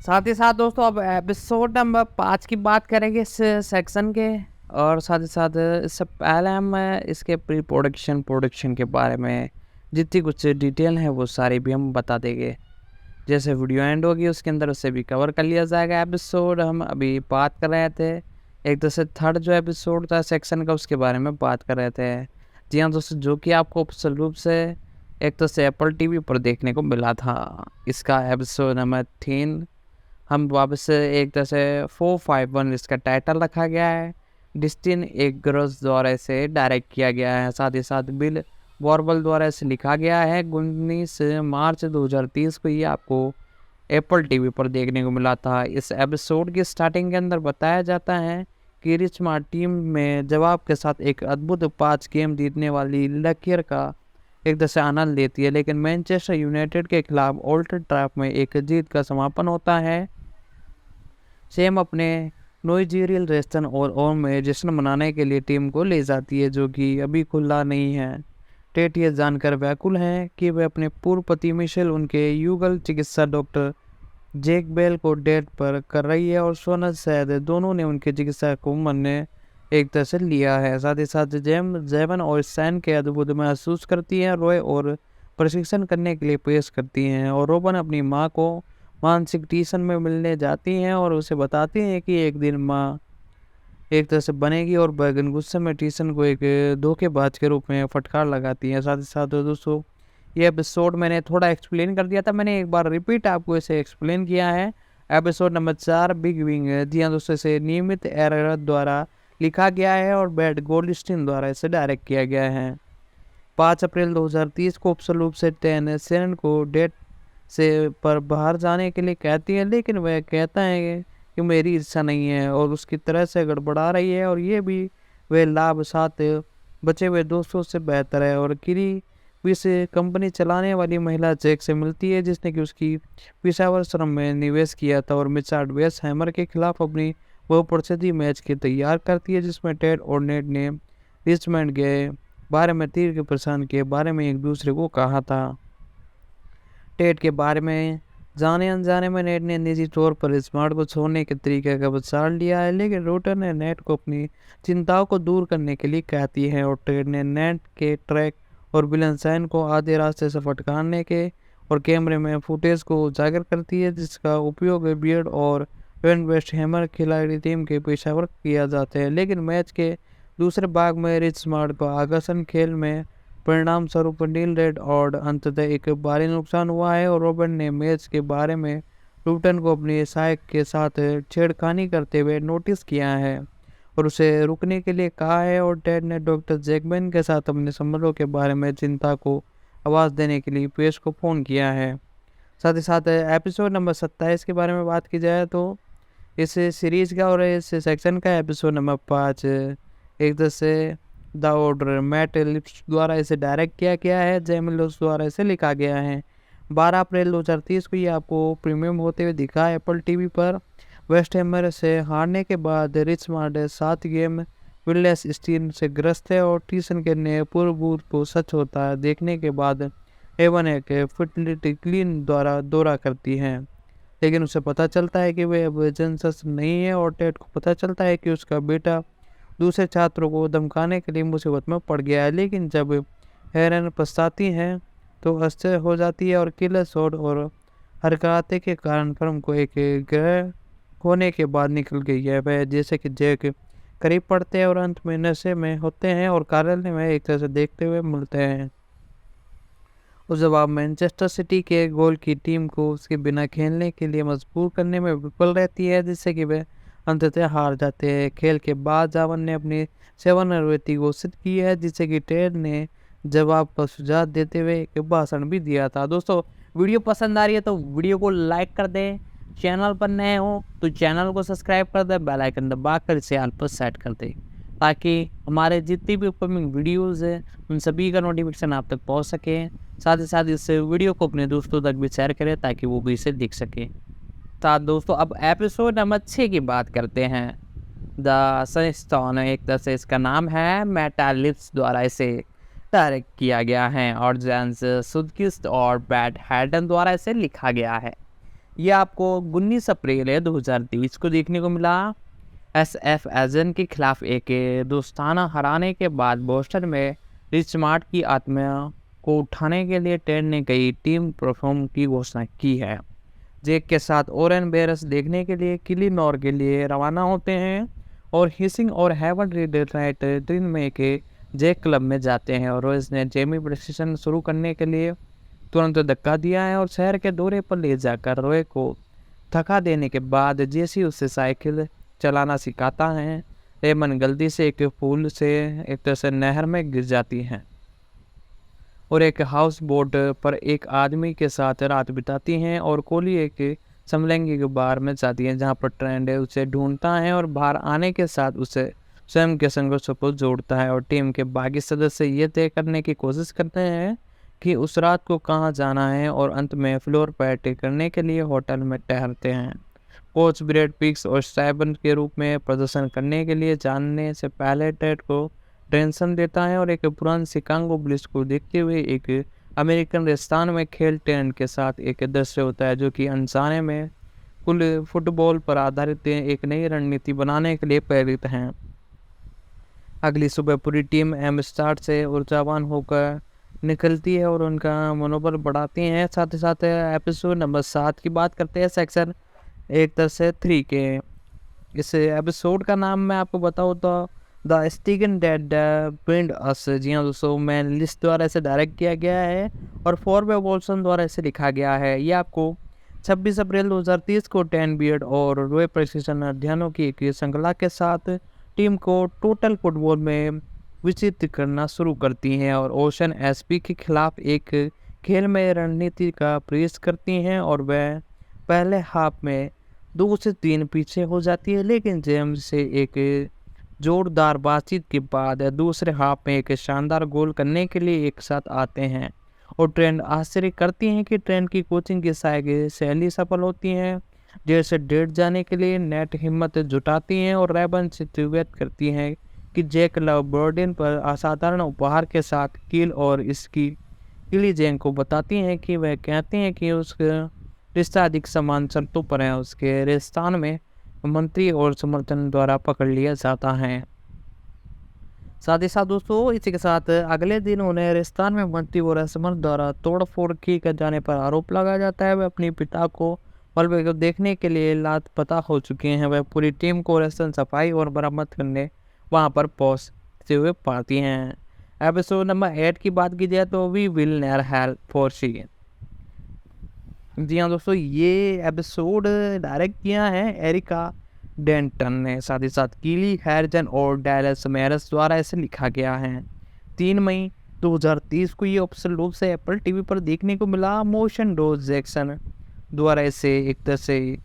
साथ ही साथ दोस्तों अब एपिसोड नंबर 5 की बात करेंगे इस सेक्शन के, और साथ ही साथ इससे पहले हम इसके प्रोडक्शन के बारे में जितनी कुछ डिटेल है वो सारी भी हम बता देंगे। जैसे वीडियो एंड होगी उसके अंदर उससे भी कवर कर लिया जाएगा। एपिसोड हम अभी बात कर रहे थे एक तरह से थर्ड जो एपिसोड था सेक्शन का, उसके बारे में बात कर रहे थे। जी हाँ दोस्तों, जो कि आपको ऑफिशियल रूप से एक तरह से एप्पल टीवी पर देखने को मिला था। इसका एपिसोड नंबर 3 हम वापस से एक तरह से 451 इसका टाइटल रखा गया है। डिस्टिन एक ग्रोस द्वारा इसे डायरेक्ट किया गया है, साथ ही साथ बिल वॉर्बल द्वारा इसे लिखा गया है। 19 मार्च 2030 को ये आपको एप्पल टीवी पर देखने को मिला था। इस एपिसोड की स्टार्टिंग के अंदर बताया जाता है कि रिचमार्ड टीम में जवाब के साथ एक अद्भुत 5 गेम जीतने वाली लकीर का एक तरह से आनंद लेती है, लेकिन मैनचेस्टर यूनाइटेड के खिलाफ ओल्ड ट्रैफर्ड में एक जीत का समापन होता है। सेम अपने नाइजीरियन रेस्टन और ओम में जश्न मनाने के लिए टीम को ले जाती है, जो कि अभी खुला नहीं है। टेट ये जानकर व्याकुल हैं कि वे अपने पूर्व पति मिशेल उनके युगल चिकित्सा डॉक्टर जैक बेल को डेट पर कर रही है और सोनल शायद दोनों ने उनकी चिकित्सा को मानने एक तरह से लिया है। साथ ही साथ जेवन और सैन के अद्भुत महसूस करती हैं रॉय और प्रशिक्षण करने के लिए पेश करती हैं, और रोबन अपनी माँ को मानसिक ट्यूशन में मिलने जाती हैं और उसे बताती हैं कि एक दिन माँ एक तरह से बनेगी और बैगन गुस्से में ट्यूशन को एक धोखेबाज के रूप में फटकार लगाती हैं। साथ ही साथ दोस्तों ये एपिसोड मैंने थोड़ा एक्सप्लेन कर दिया था, मैंने एक बार रिपीट आपको इसे एक्सप्लेन किया है। एपिसोड नंबर 4 बिग विंग, जी हाँ दोस्तों, इसे नियमित एरर द्वारा लिखा गया है और बैड गोल्डस्टीन द्वारा इसे डायरेक्ट किया गया है। 5 अप्रैल 2030 को उपसल रूप से टेन सेरन को डेट से पर बाहर जाने के लिए कहती है, लेकिन वह कहता है कि मेरी इच्छा नहीं है और उसकी तरह से गड़बड़ा रही है और ये भी वह लाभ साथ बचे हुए दोस्तों से बेहतर है। और किरी से कंपनी चलाने वाली महिला जैक से मिलती है जिसने कि उसकी पेशेवर श्रम में निवेश किया था और मिचार्ड वेस्ट हैमर के खिलाफ अपनी वो प्रसिद्धि मैच की तैयार करती है जिसमें टेड और नेट ने रिचमंड के बारे में तीर के प्रसारण के बारे में एक दूसरे को कहा था। टेड के बारे में जाने अनजाने में नेट ने निजी तौर पर स्मार्ट को छोड़ने के तरीके का विचार लिया है, लेकिन रूटर ने नेट को अपनी चिंताओं को दूर करने के लिए कहती है और टेड ने नेट के ट्रैक और विलेंसाइन को आधे रास्ते से फटकारने के और कैमरे में फुटेज को उजागर करती है, जिसका उपयोग बियर्ड और वेन वेस्ट हैमर खिलाड़ी टीम के पेशेवर किया जाता है। लेकिन मैच के दूसरे भाग में रिच स्मार्ट को आकर्षण खेल में परिणाम स्वरूप नील रेड और अंततः एक भारी नुकसान हुआ है और रॉबर्ट ने मैच के बारे में लूटन को अपनी सहायक के साथ छेड़खानी करते हुए नोटिस किया है और उसे रुकने के लिए कहा है और टेड ने डॉक्टर जैकमैन के साथ अपने संबंधों के बारे में चिंता को आवाज़ देने के लिए पेश को फ़ोन किया है। साथ ही साथ एपिसोड नंबर 27 के बारे में बात की जाए तो इस सीरीज का और इस सेक्शन का एपिसोड नंबर 5 एक तरह से द ऑर्डर मैट लिप्स द्वारा इसे डायरेक्ट किया गया है, जेमी लुस द्वारा इसे लिखा गया है। 12 अप्रैल 2030 को ये आपको प्रीमियम होते हुए दिखा एप्पल टीवी पर। वेस्ट हैमर से हारने के बाद रिचमंड 7 गेम विल्लेस स्टीन से ग्रस्त है और टीसन के नए पूर्व बूथ को सच होता है देखने के बाद एवन एक फर्टिलिटी क्लीन द्वारा दौरा करती है, लेकिन उसे पता चलता है कि वे अब जेनसस नहीं है और टेड को पता चलता है कि उसका बेटा दूसरे छात्रों को धमकाने के लिए मुसीबत में पड़ गया है। लेकिन जब हेरन पछताती हैं तो आश्चर्य हो जाती है और किलर शॉट और हरकते के कारण फर्म को एक ग्रह होने के बाद निकल गई है। वह जैसे कि जैक करीब पड़ते हैं और अंत में नशे में होते हैं और कार्यालय में एक तरह से देखते हुए मिलते हैं। उस जवाब मैनचेस्टर सिटी के गोल की टीम को उसके बिना खेलने के लिए मजबूर करने में विफल रहती है, जिससे कि वे अंततः हार जाते हैं। खेल के बाद जावन ने अपनी सेवानिवृत्ति घोषित की है, जिससे कि टेड ने जवाब का सुझाव देते हुए एक भाषण भी दिया था। दोस्तों, वीडियो पसंद आ रही है तो वीडियो को लाइक कर दें, चैनल पर नए हो तो चैनल को सब्सक्राइब कर दें, बेल आइकन दबाकर इसे ऑल पर सेट कर दें ताकि हमारे जितनी भी अपकमिंग वीडियोज़ हैं उन सभी का नोटिफिकेशन आप तक पहुंच सके। साथ ही साथ इस वीडियो को अपने दोस्तों तक भी शेयर करें ताकि वो भी इसे देख सकें। तो दोस्तों, अब एपिसोड नंबर 6 की बात करते हैं। द सनस्टोन एक तरह से इसका नाम है, मेटालिप्स द्वारा इसे डायरेक्ट किया गया है और जेंस सुदकिस्ट और बैट हैडन द्वारा इसे लिखा गया है। ये आपको 19 अप्रैल 2023 को देखने को मिला। SF एजन के खिलाफ एक दोस्ताना हराने के बाद बोस्टन में रिचमार्ट की आत्मा को उठाने के लिए टेड ने कई टीम परफॉर्म की घोषणा की है। जेक के साथ ओरेन बेरस देखने के लिए किलिनोर के लिए रवाना होते हैं और हिसिंग और हेवन रिडेट दिन में के जेक क्लब में जाते हैं और रोज ने जेमी प्रशिक्षण शुरू करने के लिए तुरंत धक्का दिया है और शहर के दौरे पर ले जाकर रोय को थका देने के बाद जेसी उसे साइकिल चलाना सिखाता है। रेमन गलती से एक पुल से एक तरह से नहर में गिर जाती हैं और एक हाउस बोट पर एक आदमी के साथ रात बिताती हैं और कोली एक समलैंगिक बार में जाती है जहां पर ट्रेंड उसे ढूंढता है और बाहर आने के साथ उसे स्वयं के संघर्ष को जोड़ता है और टीम के बाकी सदस्य ये तय करने की कोशिश करते हैं कि उस रात को कहां जाना है और अंत में फ्लोर पार्टी करने के लिए होटल में ठहरते हैं। कोच ब्रेड पिक्स और स्टाइबन के रूप में प्रदर्शन करने के लिए जानने से पहले टेड को टेंशन देता है और एक पुराने शिकागो बुल्स को देखते हुए एक अमेरिकन रेस्तान में खेल ट्रेंड के साथ एक दृश्य होता है जो कि अनजाने में कुल फुटबॉल पर आधारित एक नई रणनीति बनाने के लिए प्रेरित हैं। अगली सुबह पूरी टीम एमस्टार्ट से ऊर्जावान होकर निकलती है और उनका मनोबल बढ़ाती हैं। साथ ही साथ एपिसोड नंबर 7 की बात करते हैं, सेक्शन एक तरह से 3 के। इस एपिसोड का नाम मैं आपको बताऊँ तो द स्टिगन डेड ब्रिंड अस। जी हाँ दोस्तों, मैन लिस्ट द्वारा इसे डायरेक्ट किया गया है और फॉरवे वॉल्सन द्वारा इसे लिखा गया है। ये आपको 26 अप्रैल 2030 को टेन बियर्ड और रोय प्रशिक्षण अध्ययनों की एक श्रृंखला के साथ टीम को टोटल फुटबॉल में विचित्र करना शुरू करती हैं और ओशन एसपी के खिलाफ एक खेल में रणनीति का प्रयास करती हैं और वह पहले हाफ में 2 से 3 पीछे हो जाती है, लेकिन जेम्स से एक जोरदार बातचीत के बाद दूसरे हाफ में एक शानदार गोल करने के लिए एक साथ आते हैं और ट्रेंड आश्चर्य करती हैं कि ट्रेंड की कोचिंग की शैली सफल होती है। देर से डेट जाने के लिए नेट हिम्मत जुटाती हैं और रैबन से व्यक्त करती हैं कि जैक बर्डन पर असाधारण उपहार के साथ किल और इसकी किली जैक को बताती हैं कि वह कहते हैं कि उसका रिश्ता अधिक समान शर्तों पर है। उसके रेगिस्तान में मंत्री और समर्थन द्वारा पकड़ लिया जाता है। साथ ही साथ दोस्तों इसी के साथ अगले दिन उन्हें रेगिस्तान में मंत्री और असमर्थ द्वारा तोड़फोड़ किए कर जाने पर आरोप लगाया जाता है। वे अपने पिता को मलबे को देखने के लिए लापता हो चुके हैं। वह पूरी टीम को रेगिस्तान सफाई और मरम्मत करने वहां पर पहुंचते हुए पाती हैं। एपिसोड नंबर 8 की बात की जाए तो we will never help for she. जी हाँ दोस्तों, ये एपिसोड डायरेक्ट किया है एरिका डेंटन ने। साथ ही साथ कीली हैरिसन और डैलस मैरस द्वारा इसे लिखा गया है। 3 मई 2030 को ये ऑफिशियल रूप से एप्पल टीवी पर देखने को मिला। मोशन डोज जैक्सन द्वारा इसे एक तरह से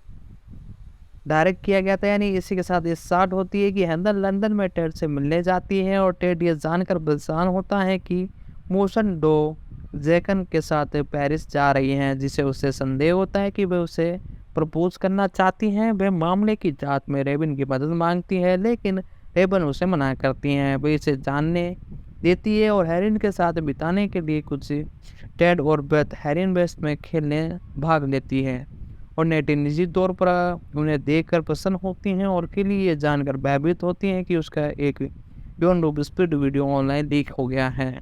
डायरेक्ट किया गया था। यानी इसी के साथ ये स्टार्ट होती है कि हेदर लंदन में टेड से मिलने जाती है और टेड ये जानकर परेशान होता है कि मोशन डो जैकन के साथ पेरिस जा रही हैं, जिसे उससे संदेह होता है कि वे उसे प्रपोज करना चाहती हैं। वे मामले की जांच में रेबिन की मदद मांगती है, लेकिन रेबिन उसे मना करती हैं। वे इसे जानने देती है और हैरिन के साथ बिताने के लिए कुछ टेड और बेथ हैरिन वेस्ट में खेलने भाग लेती है और नेटी निजी तौर पर उन्हें देखकर प्रसन्न होती हैं और के लिए ये जानकर भयभीत होती हैं कि उसका एक don't loop speed video online leak हो गया है,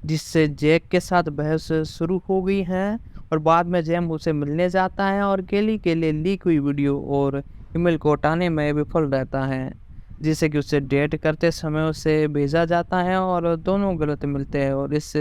जिससे जैक के साथ बहस शुरू हो गई है। और बाद में जैम उसे मिलने जाता है और केली के लिए लीक हुई वीडियो और ईमेल को हटाने में विफल रहता है, जिससे कि उसे डेट करते समय उसे भेजा जाता है और दोनों गलत मिलते हैं। और इस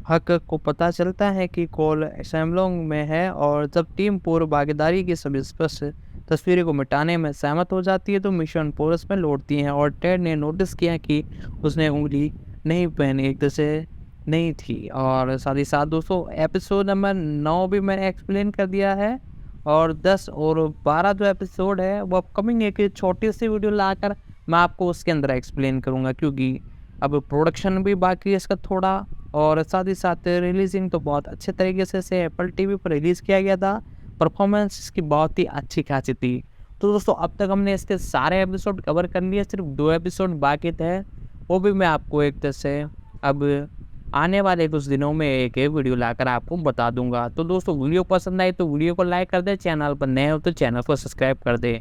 हक को पता चलता है कि कॉल सैमलोंग में है और जब टीम पूर्व भागीदारी की सभी स्पष्ट तस्वीरों को मिटाने में सहमत हो जाती है तो मिशन पोरस में लौटती हैं। और टेड ने नोटिस किया कि उसने उंगली नहीं पहनी, एक तरह से नहीं थी। और साथ ही साथ दोस्तों एपिसोड नंबर 9 भी मैंने एक्सप्लेन कर दिया है और 10 और 12 जो एपिसोड है वो अपकमिंग एक छोटी सी वीडियो लाकर मैं आपको उसके अंदर एक्सप्लेन करूँगा, क्योंकि अब प्रोडक्शन भी बाकी है इसका थोड़ा। और साथ ही साथ रिलीजिंग तो बहुत अच्छे तरीके से एप्पल टीवी पर रिलीज़ किया गया था। परफॉर्मेंस इसकी बहुत ही अच्छी खासी थी। तो दोस्तों अब तक हमने इसके सारे एपिसोड कवर कर लिए, सिर्फ 2 एपिसोड बाकी थे, वो भी मैं आपको एक तरह से अब आने वाले कुछ दिनों में एक वीडियो लाकर आपको बता दूंगा। तो दोस्तों वीडियो पसंद आई तो वीडियो को लाइक कर दे, चैनल पर नए हो तो चैनल को सब्सक्राइब कर दे।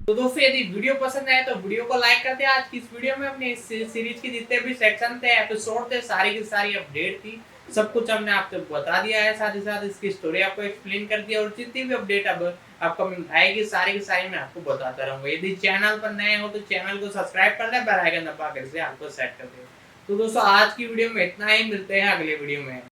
तो दोस्तों यदि वीडियो पसंद आए तो वीडियो को लाइक कर दे। आज की इस वीडियो में हमने इस सीरीज के जितने भी सेक्शन थे, एपिसोड थे, सारी की सारी अपडेट थी, सब कुछ हमने आपको बता दिया है। साथ ही साथ इसकी स्टोरी आपको एक्सप्लेन कर दिया और जितनी भी अपडेट अब अपकमिंग आएगी सारी की सारी मैं आपको बताता रहूंगा। यदि चैनल पर नए हो तो चैनल को सब्सक्राइब कर दे, बेल आइकन दबा कर से आपको सेट कर दे। तो दोस्तों आज की वीडियो में इतना ही, मिलते हैं अगले वीडियो में।